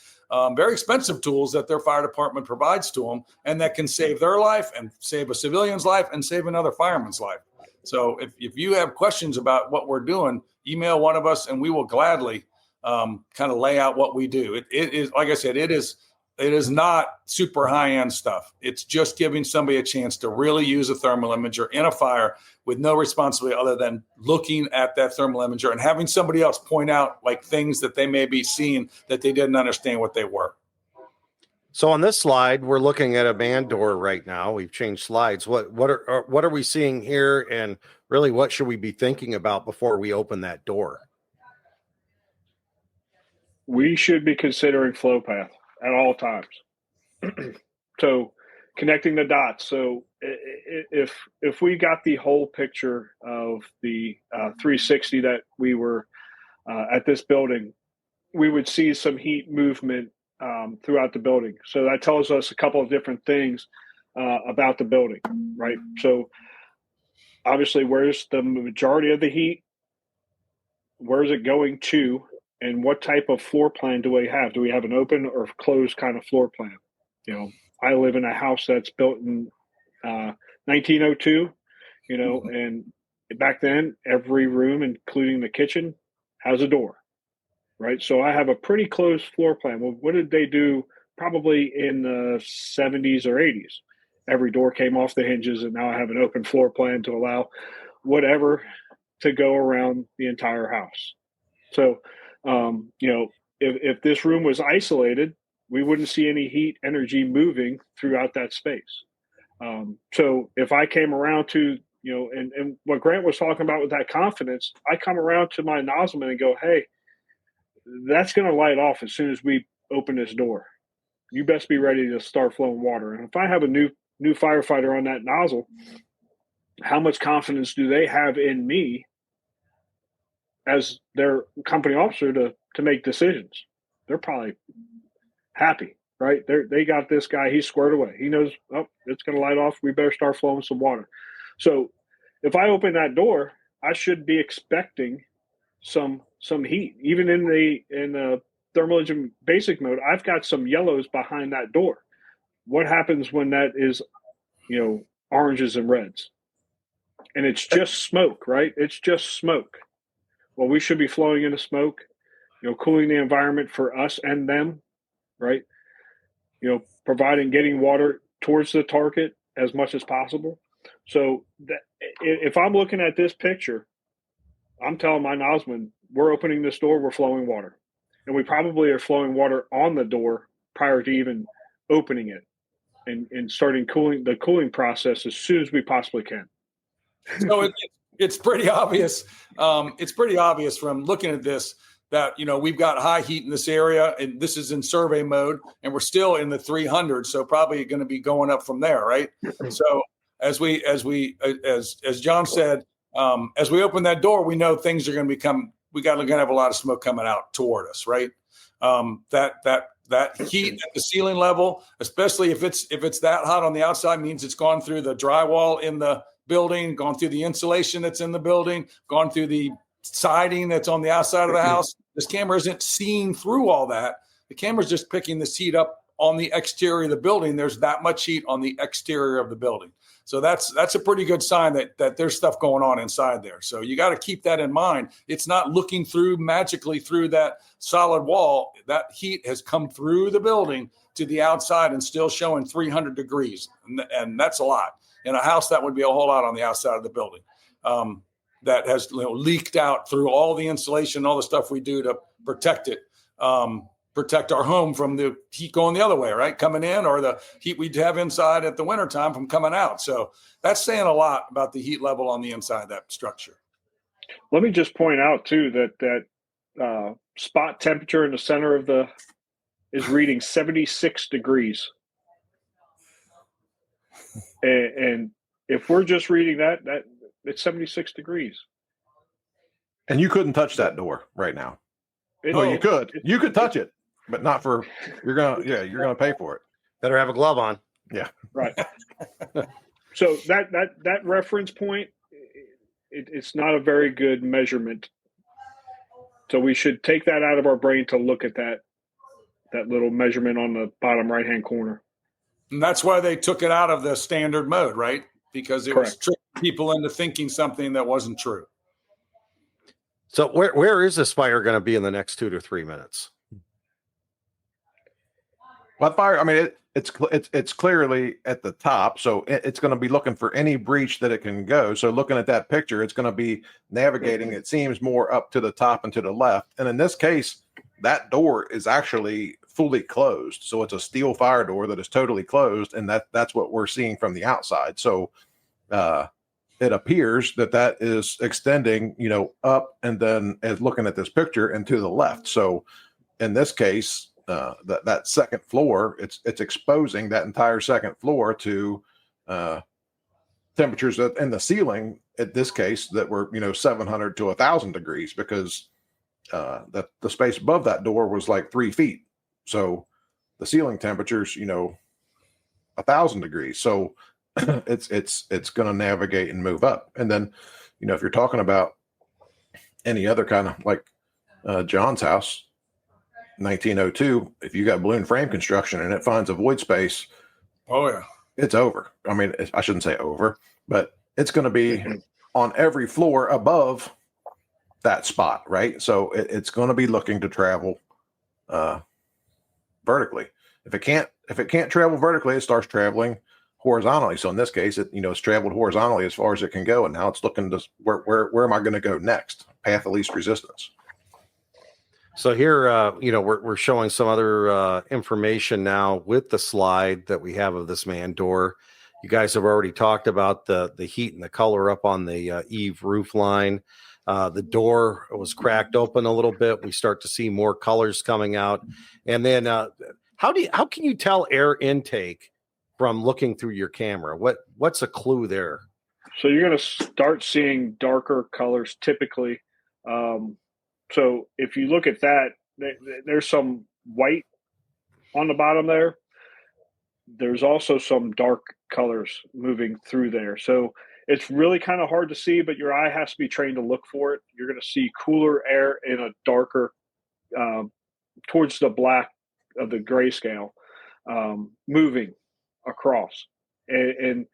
very expensive tools that their fire department provides to them, and that can save their life and save a civilian's life and save another fireman's life. So if you have questions about what we're doing, email one of us and we will gladly kind of lay out what we do. It is, like I said, it is not super high-end stuff. It's just giving somebody a chance to really use a thermal imager in a fire with no responsibility other than looking at that thermal imager and having somebody else point out like things that they may be seeing that they didn't understand what they were. So on this slide, we're looking at a man door right now. We've changed slides. What are we seeing here, and really what should we be thinking about before we open that door? We should be considering flow path at all times. So connecting the dots. So if we got the whole picture of the 360 that we were at this building, we would see some heat movement throughout the building. So that tells us a couple of different things about the building, right? So obviously, where's the majority of the heat? Where's it going to? And what type of floor plan do we have? Do we have an open or closed kind of floor plan? I live in a house that's built in 1902, and back then every room, including the kitchen, has a door, right? So I have a pretty closed floor plan. Well, what did they do probably in the 70s or 80s? Every door came off the hinges, and now I have an open floor plan to allow whatever to go around the entire house. So, if this room was isolated, we wouldn't see any heat energy moving throughout that space. So if I came around to, and what Grant was talking about with that confidence, I come around to my nozzleman and go, hey, that's going to light off as soon as we open this door. You best be ready to start flowing water. And if I have a new firefighter on that nozzle, how much confidence do they have in me as their company officer to make decisions? They're probably happy, right? They got this guy, he's squared away. He knows, it's going to light off. We better start flowing some water. So if I open that door, I should be expecting some heat. Even in the thermal engine basic mode, I've got some yellows behind that door. What happens when that is, oranges and reds? And it's just smoke, right? It's just smoke. Well, we should be flowing into smoke, cooling the environment for us and them, right? Providing getting water towards the target as much as possible. So if I'm looking at this picture, I'm telling my nozzleman, we're opening this door, we're flowing water. And we probably are flowing water on the door prior to even opening it and starting the cooling process as soon as we possibly can. So it's pretty obvious. It's pretty obvious from looking at this that, we've got high heat in this area, and this is in survey mode, and we're still in the 300s. So probably going to be going up from there. Right. So as John said, as we open that door, we know things are going to have a lot of smoke coming out toward us. Right. That heat at the ceiling level, especially if it's that hot on the outside, means it's gone through the drywall in the building, gone through the insulation that's in the building, gone through the siding that's on the outside of the house. This camera isn't seeing through all that. The camera's just picking this heat up on the exterior of the building. There's that much heat on the exterior of the building. So that's a pretty good sign that there's stuff going on inside there. So you got to keep that in mind. It's not looking through magically through that solid wall. That heat has come through the building to the outside and still showing 300 degrees. And that's a lot. In a house, that would be a whole lot on the outside of the building. That has leaked out through all the insulation, all the stuff we do to protect it, protect our home from the heat going the other way, right? Coming in, or the heat we'd have inside at the wintertime from coming out. So that's saying a lot about the heat level on the inside of that structure. Let me just point out too that spot temperature in the center of is reading 76 degrees. And if we're just reading that it's 76 degrees. And you couldn't touch that door right now. You could touch it, but not for, you're going to pay for it. Better have a glove on. Yeah. Right. So that reference point, it's not a very good measurement. So we should take that out of our brain to look at that little measurement on the bottom right-hand corner. And that's why they took it out of the standard mode, right? Because it was tricking people into thinking something that wasn't true. So where is this fire going to be in the next 2 to 3 minutes? Well, fire, I mean, it's clearly at the top, so it's going to be looking for any breach that it can go. So looking at that picture, it's going to be navigating, it seems, more up to the top and to the left. And in this case, that door is actually fully closed. So it's a steel fire door that is totally closed, and that's what we're seeing from the outside. So it appears that is extending, up, and then as looking at this picture, and to the left. So in this case, that second floor, it's exposing that entire second floor to temperatures in the ceiling, in this case, that were 700 to 1,000 degrees, because that the space above that door was like 3 feet. So the ceiling temperatures, 1,000 degrees. So it's going to navigate and move up. And then, if you're talking about any other kind of like John's house, 1902, if you got balloon frame construction and it finds a void space, oh yeah, it's over. I mean, I shouldn't say over, but it's going to be on every floor above that spot, right? So it's going to be looking to travel vertically. If it can't travel vertically, it starts traveling horizontally. So in this case, it's traveled horizontally as far as it can go, and now it's looking to where am I going to go next? Path of least resistance. So here, we're showing some other information now with the slide that we have of this man door. You guys have already talked about the heat and the color up on the eave roof line. The door was cracked open a little bit. We start to see more colors coming out. And then how can you tell air intake from looking through your camera? What's a clue there? So you're going to start seeing darker colors typically. So if you look at that, there's some white on the bottom there. There's also some dark colors moving through there. So it's really kind of hard to see, but your eye has to be trained to look for it. You're going to see cooler air in a darker, towards the black of the grayscale, moving across. And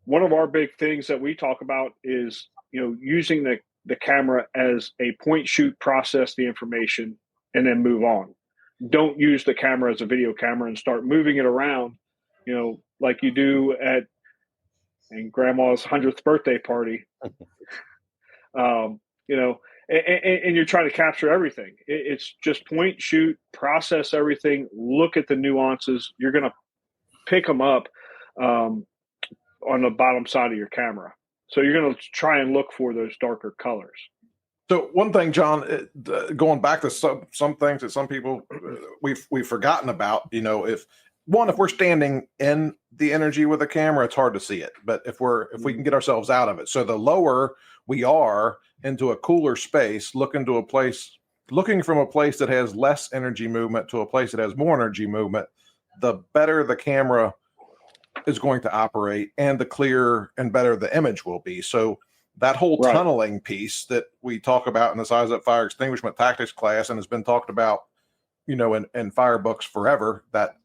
one of our big things that we talk about is, using the camera as a point shoot, process the information, and then move on. Don't use the camera as a video camera and start moving it around, like you do at grandma's 100th birthday party. And you're trying to capture everything. It's just point, shoot, process everything, look at the nuances. You're going to pick them up on the bottom side of your camera. So you're going to try and look for those darker colors. So one thing, John, going back to some things that some people we've forgotten about, if we're standing in the energy with a camera, it's hard to see it. But if we can get ourselves out of it, so the lower we are into a cooler space, looking from a place that has less energy movement to a place that has more energy movement, the better the camera is going to operate and the clearer and better the image will be. So that whole tunneling piece that we talk about in the Size Up Fire Extinguishment Tactics class and has been talked about, in fire books forever, that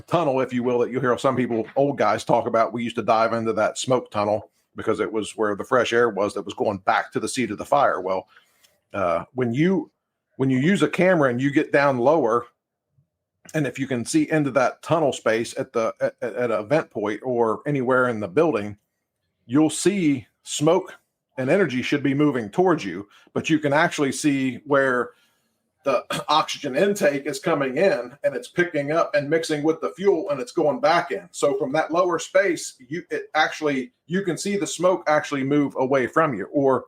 tunnel, if you will, that you hear some people, old guys talk about. We used to dive into that smoke tunnel because it was where the fresh air was that was going back to the seat of the fire. Well, when you use a camera and you get down lower, and if you can see into that tunnel space at a vent point or anywhere in the building, you'll see smoke and energy should be moving towards you, but you can actually see where the oxygen intake is coming in and it's picking up and mixing with the fuel and it's going back in. So from that lower space, you can see the smoke actually move away from you, or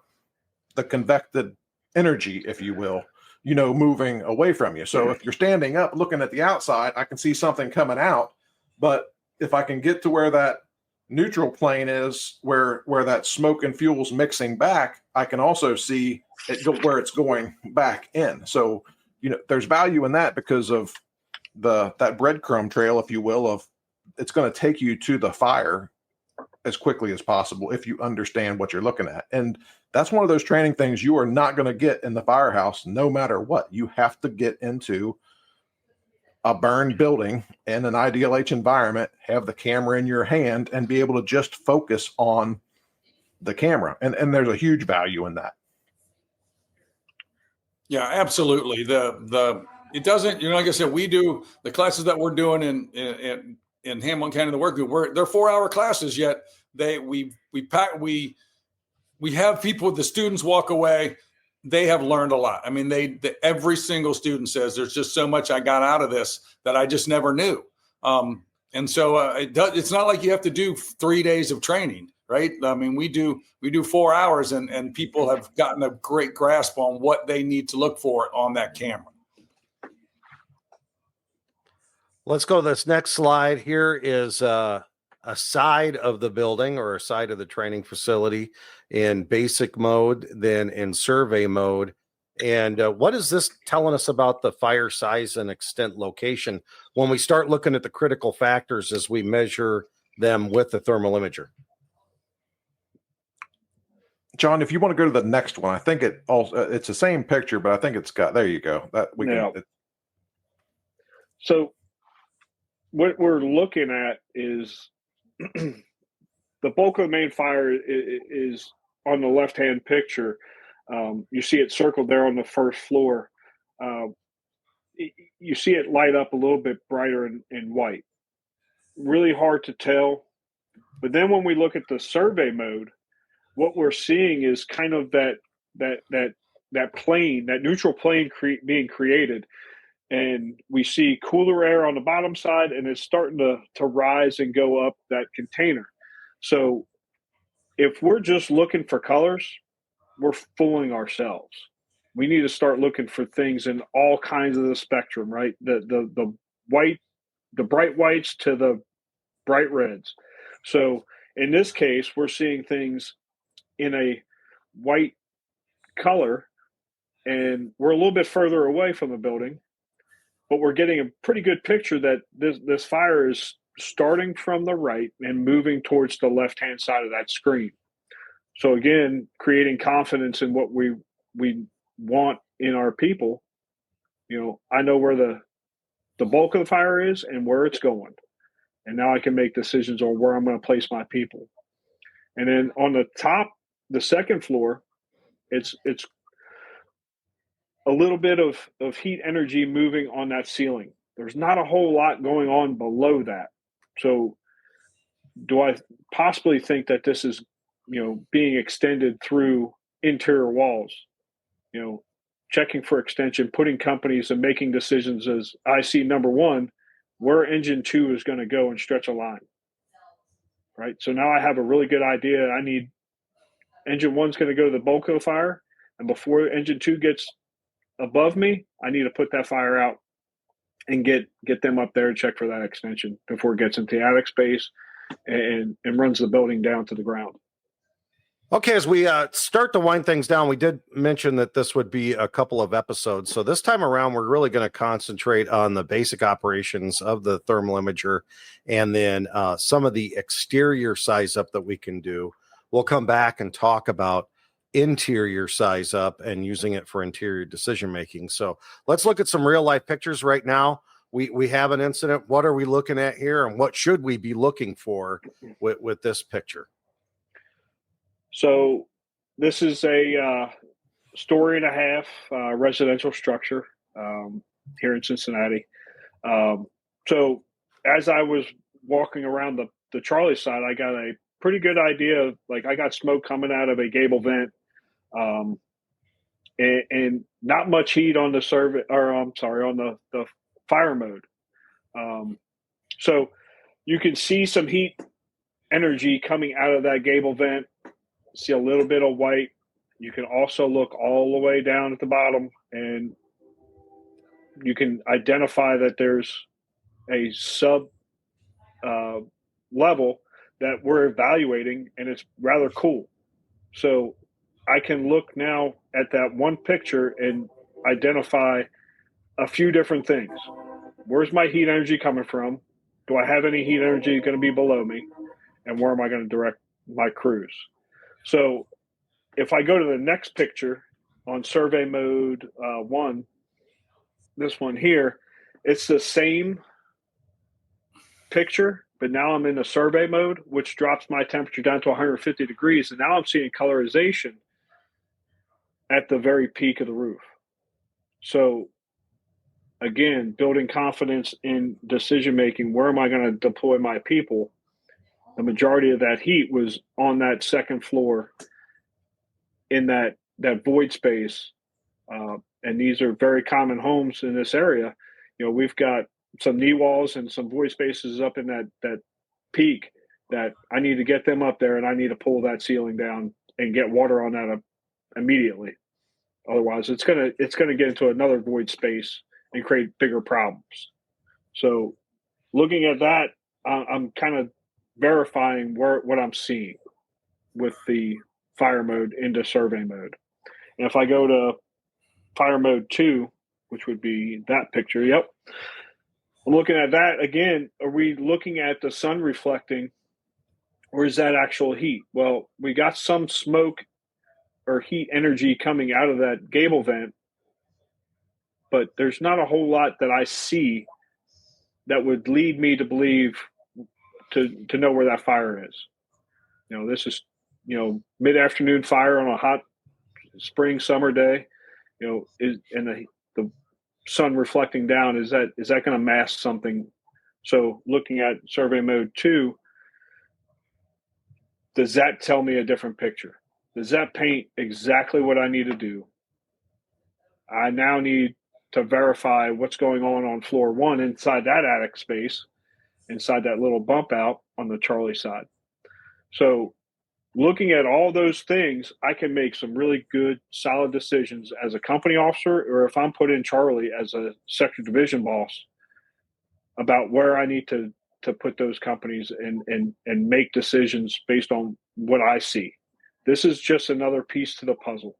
the convected energy, if you will, moving away from you. So if you're standing up looking at the outside, I can see something coming out, but if I can get to where that neutral plane is, where that smoke and fuel's mixing back, I can also see where it's going back in. So, there's value in that because of that breadcrumb trail, if you will, of it's going to take you to the fire as quickly as possible if you understand what you're looking at. And that's one of those training things you are not going to get in the firehouse, no matter what. You have to get into a burned building in an IDLH environment, have the camera in your hand, and be able to just focus on the camera. And there's a huge value in that. Yeah, absolutely. It doesn't, like I said, we do the classes that we're doing in Hamilton County, the work group. They're 4-hour classes, yet we have people, the students walk away. They have learned a lot. I mean, every single student says there's just so much I got out of this that I just never knew. And so it's not like you have to do 3 days of training, right? I mean, we do 4 hours and people have gotten a great grasp on what they need to look for on that camera. Let's go to this next slide. Here is a side of the building or a side of the training facility in basic mode, then in survey mode. And what is this telling us about the fire size and extent location when we start looking at the critical factors as we measure them with the thermal imager. John, if you want to go to the next one, I think it's the same picture, but I think it's got, there you go. That we can. So what we're looking at is the bulk of the main fire is on the left-hand picture. You see it circled there on the first floor. You see it light up a little bit brighter in white. Really hard to tell. But then when we look at the survey mode, what we're seeing is kind of that plane, that neutral plane being created. And we see cooler air on the bottom side, and it's starting to rise and go up that container. So if we're just looking for colors, we're fooling ourselves. We need to start looking for things in all kinds of the spectrum, right? The white, the bright whites to the bright reds. So in this case, we're seeing things in a white color, and we're a little bit further away from the building, but we're getting a pretty good picture that this fire is starting from the right and moving towards the left-hand side of that screen. So again, creating confidence in what we want in our people. You know, I know where the bulk of the fire is and where it's going. And now I can make decisions on where I'm going to place my people. And then on the top, the second floor, it's a little bit of heat energy moving on that ceiling. There's not a whole lot going on below that. So do I possibly think that this is, you know, being extended through interior walls? You know, checking for extension, putting companies and making decisions as I see number one, where engine 2 is going to go and stretch a line. Right. So now I have a really good idea. I need engine 1's going to go to the bulk of the fire. And before engine 2 gets above me, I need to put that fire out and get them up there and check for that extension before it gets into the attic space and runs the building down to the ground. Okay, as we start to wind things down, we did mention that this would be a couple of episodes. So this time around, we're really going to concentrate on the basic operations of the thermal imager and then some of the exterior size up that we can do. We'll come back and talk about interior size up and using it for interior decision making. So let's look at some real life pictures right now. We have an incident. What are we looking at here, and what should we be looking for with this picture? So this is a story and a half residential structure here in Cincinnati. So as I was walking around the Charlie side, I got a pretty good idea of, like, I got smoke coming out of a gable vent, and not much heat on the on the fire mode. So you can see some heat energy coming out of that gable vent. See a little bit of white. You can also look all the way down at the bottom, and you can identify that there's a sub level that we're evaluating, and it's rather cool. So I can look now at that one picture and identify a few different things. Where's my heat energy coming from? Do I have any heat energy going to be below me? And where am I going to direct my crews? So if I go to the next picture on survey mode 1, this one here, it's the same picture, but now I'm in the survey mode, which drops my temperature down to 150 degrees. And now I'm seeing colorization at the very peak of the roof. So again, building confidence in decision-making, where am I going to deploy my people? The majority of that heat was on that second floor in that void space. And these are very common homes in this area. You know, we've got some knee walls and some void spaces up in that peak that I need to get them up there, and I need to pull that ceiling down and get water on that immediately. Otherwise, it's gonna get into another void space and create bigger problems. So looking at that, I'm kind of verifying what I'm seeing with the fire mode into survey mode. And if I go to fire mode 2, which would be that picture, yep, I'm looking at that again. Are we looking at the sun reflecting or is that actual heat? Well, we got some smoke or heat energy coming out of that gable vent, but there's not a whole lot that I see that would lead me to believe to know where that fire is. This is, mid-afternoon fire on a hot spring summer day, and the sun reflecting down. Is that going to mask something? So looking at survey mode 2, does that tell me a different picture? Does that paint exactly what I need to do? I now need to verify what's going on floor 1 inside that attic space, inside that little bump out on the Charlie side. So looking at all those things, I can make some really good, solid decisions as a company officer, or if I'm put in Charlie as a sector division boss, about where I need to put those companies and make decisions based on what I see. This is just another piece to the puzzle.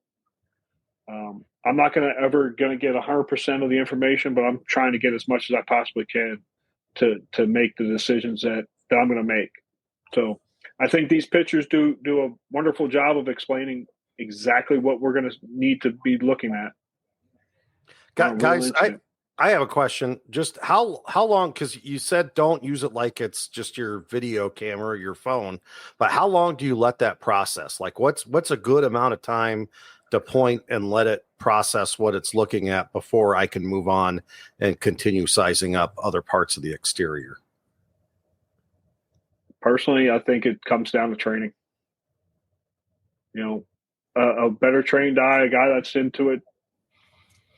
I'm not going to get 100% of the information, but I'm trying to get as much as I possibly can to make the decisions that I'm going to make. So I think these pictures do a wonderful job of explaining exactly what we're going to need to be looking at. Guys, I have a question. Just how long, because you said don't use it like it's just your video camera or your phone, but how long do you let that process? Like what's a good amount of time to point and let it process what it's looking at before I can move on and continue sizing up other parts of the exterior? Personally, I think it comes down to training. A better trained eye, a guy that's into it,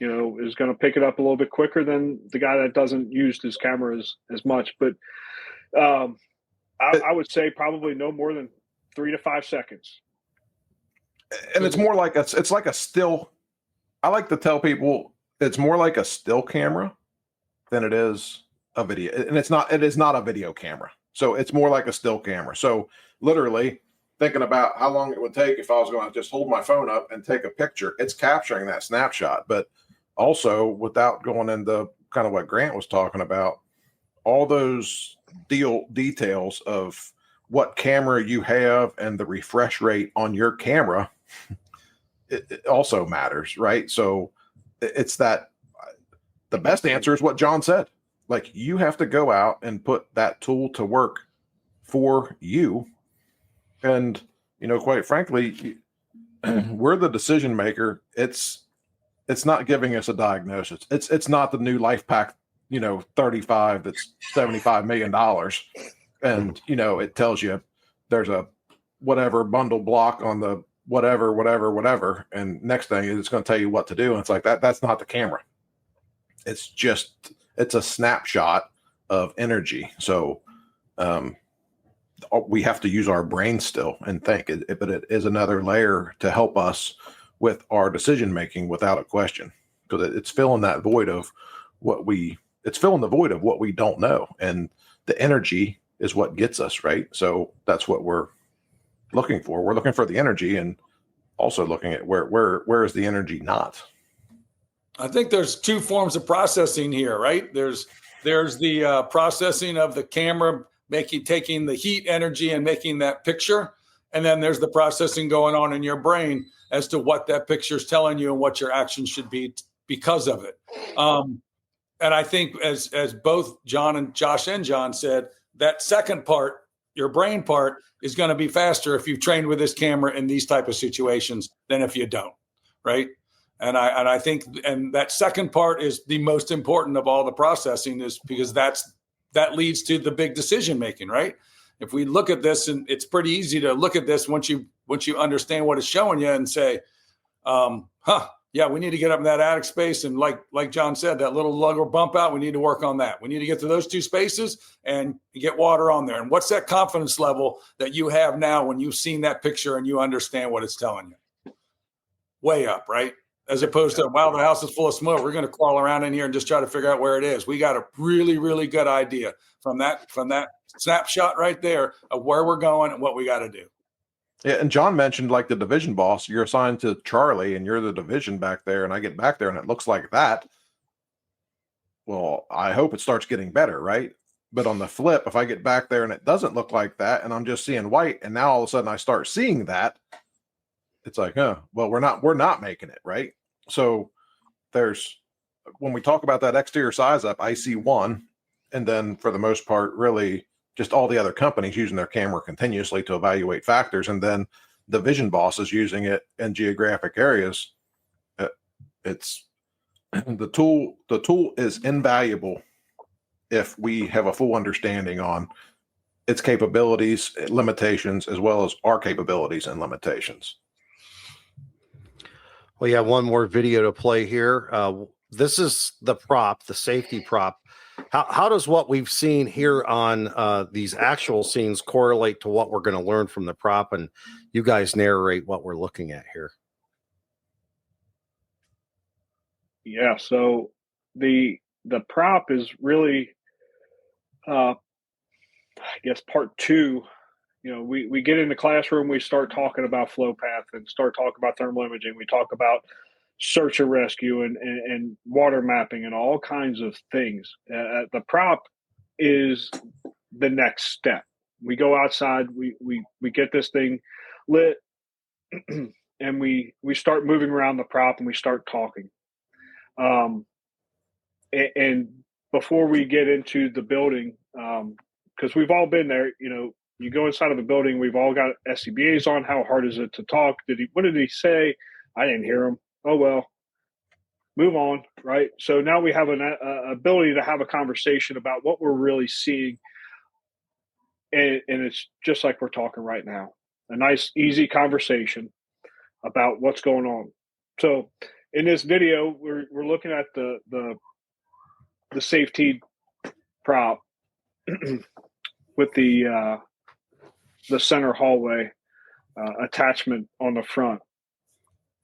is going to pick it up a little bit quicker than the guy that doesn't use his camera as much. But I would say probably no more than 3 to 5 seconds. And it's more like it's like a still. I like to tell people it's more like a still camera than it is a video. And it is not a video camera. So it's more like a still camera. So literally thinking about how long it would take if I was going to just hold my phone up and take a picture, it's capturing that snapshot. But also, without going into kind of what Grant was talking about, all those details of what camera you have and the refresh rate on your camera, it also matters, right? So it's that the best answer is what John said. Like, you have to go out and put that tool to work for you. And, quite frankly, we're the decision maker. It's not giving us a diagnosis. It's not the new Life Pack, 35 that's $75 million. And, it tells you there's a whatever bundle block on the whatever. And next thing is it's going to tell you what to do. And it's like that's not the camera. It's a snapshot of energy. So we have to use our brain still and think, but it is another layer to help us with our decision making without a question, because it's filling that void of what we don't know. And the energy is what gets us, right? So that's what we're looking for. We're looking for the energy and also looking at where is the energy not. I think there's 2 forms of processing here, right? There's the processing of the camera, taking the heat energy and making that picture. And then there's the processing going on in your brain as to what that picture is telling you and what your action should be because of it. And I think as both John and Josh and John said, that second part, your brain part, is going to be faster if you've trained with this camera in these type of situations than if you don't, right? And I think that second part is the most important of all the processing, is because that leads to the big decision making, right? If we look at this, and it's pretty easy to look at this once you understand what it's showing you and say, yeah, we need to get up in that attic space. And like John said, that little lug or bump out, we need to work on that. We need to get to those 2 spaces and get water on there. And what's that confidence level that you have now when you've seen that picture and you understand what it's telling you? Way up, right? As opposed to, wow, the house is full of smoke, we're going to crawl around in here and just try to figure out where it is. We got a really, really good idea from that snapshot right there of where we're going and what we got to do. Yeah, and John mentioned, like, the division boss, you're assigned to Charlie and you're the division back there, and I get back there and it looks like that. Well, I hope it starts getting better, right? But on the flip, if I get back there and it doesn't look like that, and I'm just seeing white, and now all of a sudden I start seeing that, it's like, well, we're not making it, right? So when we talk about that exterior size up, I see one, and then for the most part, really just all the other companies using their camera continuously to evaluate factors, and then the vision boss is using it in geographic areas. It's the tool is invaluable if we have a full understanding on its capabilities, limitations, as well as our capabilities and limitations. Well, yeah, one more video to play here. This is the prop, the safety prop. How does what we've seen here on these actual scenes correlate to what we're going to learn from the prop? And you guys narrate what we're looking at here. Yeah, so the prop is really, I guess, part two. You know, we get in the classroom, we start talking about flow path and start talking about thermal imaging. We talk about search and rescue and water mapping and all kinds of things. The prop is the next step. We go outside, we get this thing lit, and we start moving around the prop and we start talking. And before we get into the building, because we've all been there, you know, you go inside of a building, we've all got SCBAs on. How hard is it to talk? What did he say? I didn't hear him. Oh, well, move on, right? So now we have an ability to have a conversation about what we're really seeing. And it's just like we're talking right now, a nice, easy conversation about what's going on. So in this video, we're looking at the safety prop with the center hallway attachment on the front.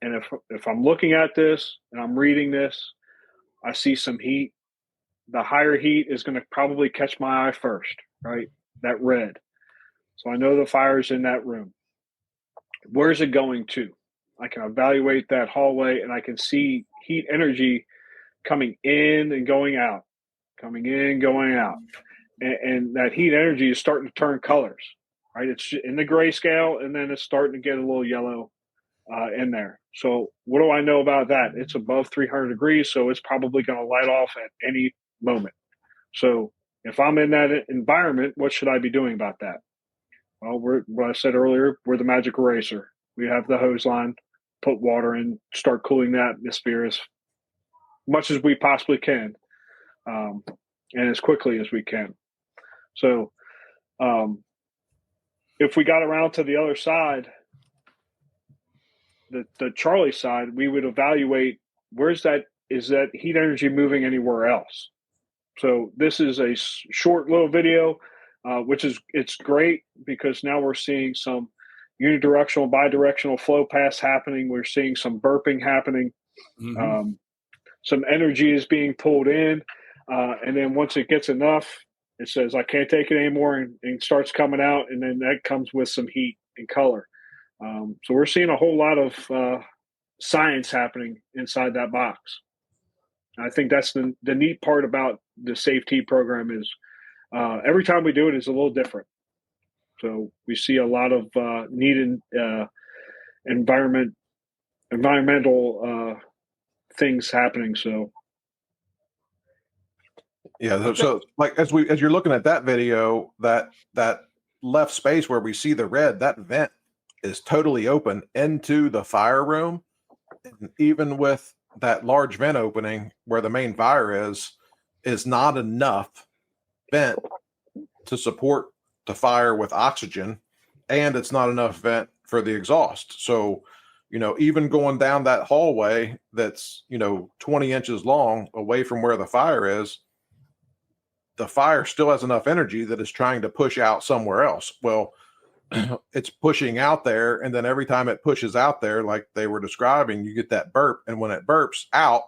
And if I'm looking at this and I'm reading this, I see some heat. The higher heat is going to probably catch my eye first, right? That red. So I know the fire's in that room. Where's it going to? I can evaluate that hallway and I can see heat energy coming in and going out, coming in, going out. And that heat energy is starting to turn colors, right? It's in the grayscale and then it's starting to get a little yellow in there. So what do I know about that? It's above 300 degrees, so it's probably going to light off at any moment. So if I'm in that environment, what should I be doing about that? Well, what I said earlier, we're the magic eraser. We have the hose line, put water in, start cooling the atmosphere as much as we possibly can, and as quickly as we can. So if we got around to the other side, the Charlie side, we would evaluate is that heat energy moving anywhere else? So this is a short little video, it's great because now we're seeing some unidirectional, bidirectional flow paths happening. We're seeing some burping happening. Mm-hmm. Some energy is being pulled in. And then once it gets enough, it says, I can't take it anymore, and starts coming out. And then that comes with some heat and color. So we're seeing a whole lot of science happening inside that box. I think that's the neat part about the safety program is every time we do it is a little different. So we see a lot of neat environmental things happening. So yeah, so like as you're looking at that video, that left space where we see the red, that vent is totally open into the fire room. And even with that large vent opening where the main fire is not enough vent to support the fire with oxygen, and it's not enough vent for the exhaust. So, you know, even going down that hallway that's, 20 inches long away from where the fire is, the fire still has enough energy that it's trying to push out somewhere else. Well, it's pushing out there, and then every time it pushes out there, like they were describing, you get that burp, and when it burps out,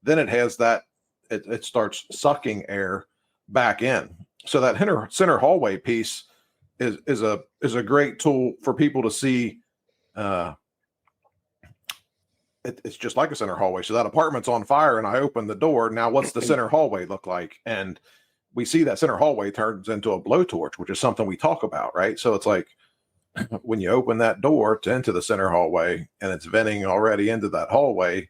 then it has that it starts sucking air back in. So that center hallway piece is a great tool for people to see. It's just like a center hallway. So that apartment's on fire, and I open the door. Now, what's the center hallway look like? And we see that center hallway turns into a blowtorch, which is something we talk about, right? So it's like when you open that door to into the center hallway and it's venting already into that hallway,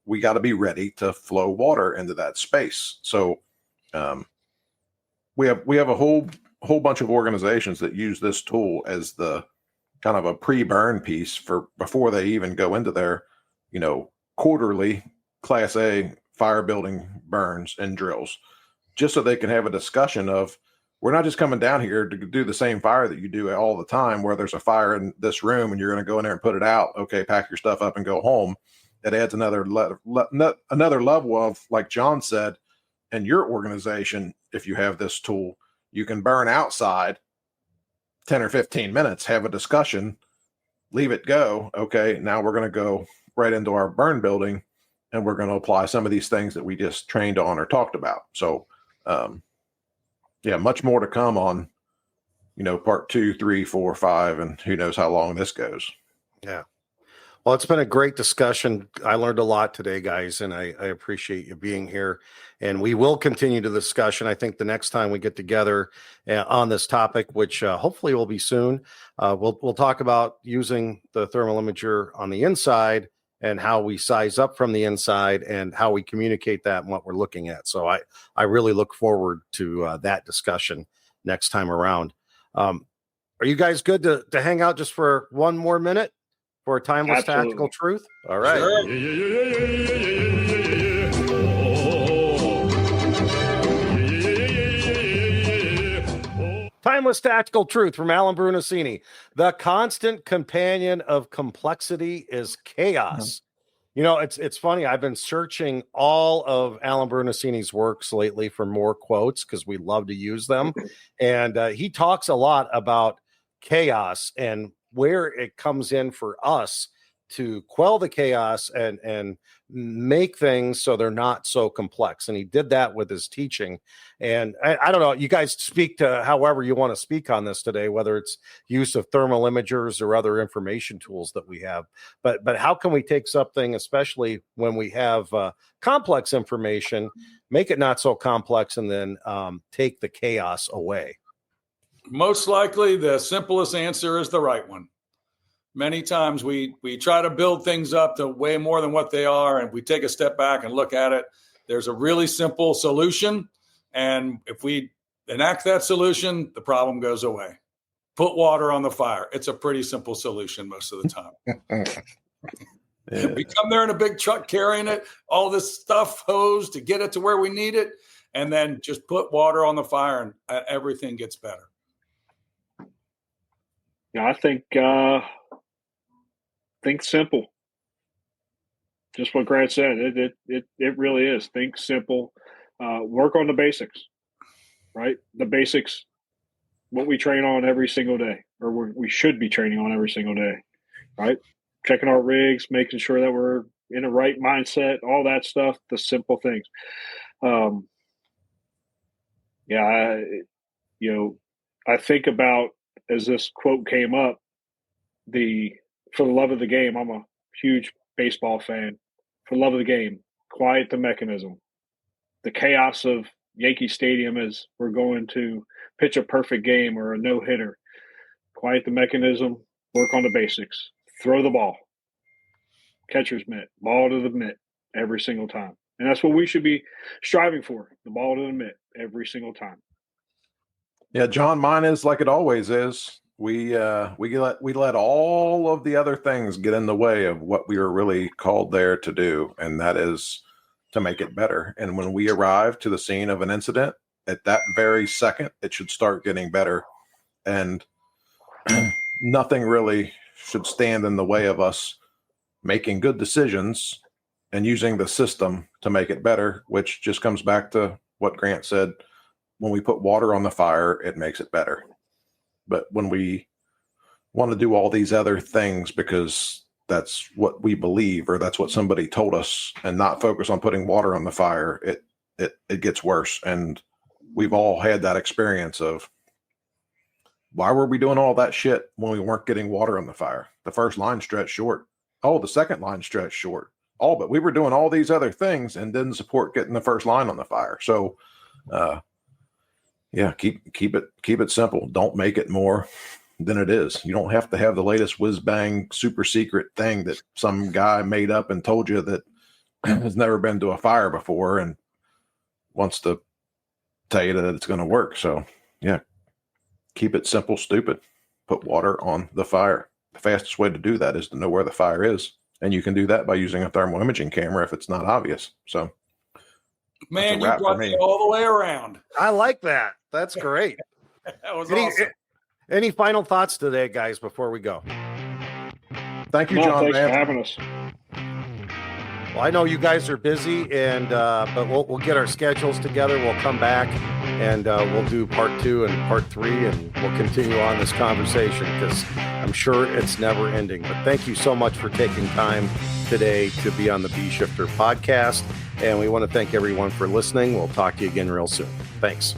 we got to be ready to flow water into that space. So we have a whole bunch of organizations that use this tool as the kind of a pre-burn piece for before they even go into their, quarterly Class A fire building burns and drills, just so they can have a discussion of, we're not just coming down here to do the same fire that you do all the time, where there's a fire in this room and you're going to go in there and put it out. Okay, pack your stuff up and go home. It adds another level of, like John said, in your organization, if you have this tool, you can burn outside 10 or 15 minutes, have a discussion, leave it go. Okay, now we're going to go right into our burn building and we're going to apply some of these things that we just trained on or talked about. So, much more to come on, part 2, 3, 4, 5, and who knows how long this goes. Yeah. Well, it's been a great discussion. I learned a lot today, guys, and I appreciate you being here. And we will continue the discussion. I think the next time we get together on this topic, which hopefully will be soon, we'll talk about using the thermal imager on the inside and how we size up from the inside and how we communicate that and what we're looking at. So I really look forward to that discussion next time around. Are you guys good to hang out just for one more minute? For a timeless tactical truth? All right. Sure. Timeless tactical truth from Alan Brunacini. The constant companion of complexity is chaos. It's funny. I've been searching all of Alan Brunacini's works lately for more quotes because we love to use them. And he talks a lot about chaos and where it comes in for us to quell the chaos and make things so they're not so complex. And he did that with his teaching. And I don't know, you guys speak to however you want to speak on this today, whether it's use of thermal imagers or other information tools that we have. But how can we take something, especially when we have complex information, make it not so complex, and then take the chaos away? Most likely, the simplest answer is the right one. Many times we try to build things up to way more than what they are, and we take a step back and look at it. There's a really simple solution, and if we enact that solution, the problem goes away. Put water on the fire. It's a pretty simple solution most of the time. Yeah. We come there in a big truck carrying it, all this stuff, hose to get it to where we need it, and then just put water on the fire and everything gets better. Yeah, I think simple. Just what Grant said. It really is. Think simple. Work on the basics, right? The basics, what we train on every single day, or we should be training on every single day, right? Checking our rigs, making sure that we're in the right mindset, all that stuff, the simple things. I think about, as this quote came up, for the love of the game, I'm a huge baseball fan. For the love of the game, quiet the mechanism. The chaos of Yankee Stadium as we're going to pitch a perfect game or a no-hitter. Quiet the mechanism, work on the basics. Throw the ball. Catcher's mitt, ball to the mitt every single time. And that's what we should be striving for, the ball to the mitt every single time. Yeah, John, mine is like it always is. We let all of the other things get in the way of what we were really called there to do, and that is to make it better. And when we arrive to the scene of an incident, at that very second, it should start getting better. And nothing really should stand in the way of us making good decisions and using the system to make it better, which just comes back to what Grant said. When we put water on the fire, it makes it better. But when we want to do all these other things because that's what we believe or that's what somebody told us and not focus on putting water on the fire, it gets worse. And we've all had that experience of, why were we doing all that shit when we weren't getting water on the fire? The first line stretched short. Oh, the second line stretched short. But we were doing all these other things and didn't support getting the first line on the fire. So Yeah, keep it simple. Don't make it more than it is. You don't have to have the latest whiz bang super secret thing that some guy made up and told you that has never been to a fire before and wants to tell you that it's going to work. So yeah, keep it simple, stupid. Put water on the fire. The fastest way to do that is to know where the fire is. And you can do that by using a thermal imaging camera if it's not obvious. So man, you brought me all the way around. I like that. That's great. That was awesome. Any final thoughts today, guys, before we go? Thank you, John Thanks Vance. for having us. Well, I know you guys are busy, and but we'll get our schedules together. We'll come back, and we'll do part 2 and part 3, and we'll continue on this conversation because I'm sure it's never ending. But thank you so much for taking time today to be on the Bee Shifter podcast, and we want to thank everyone for listening. We'll talk to you again real soon. Thanks.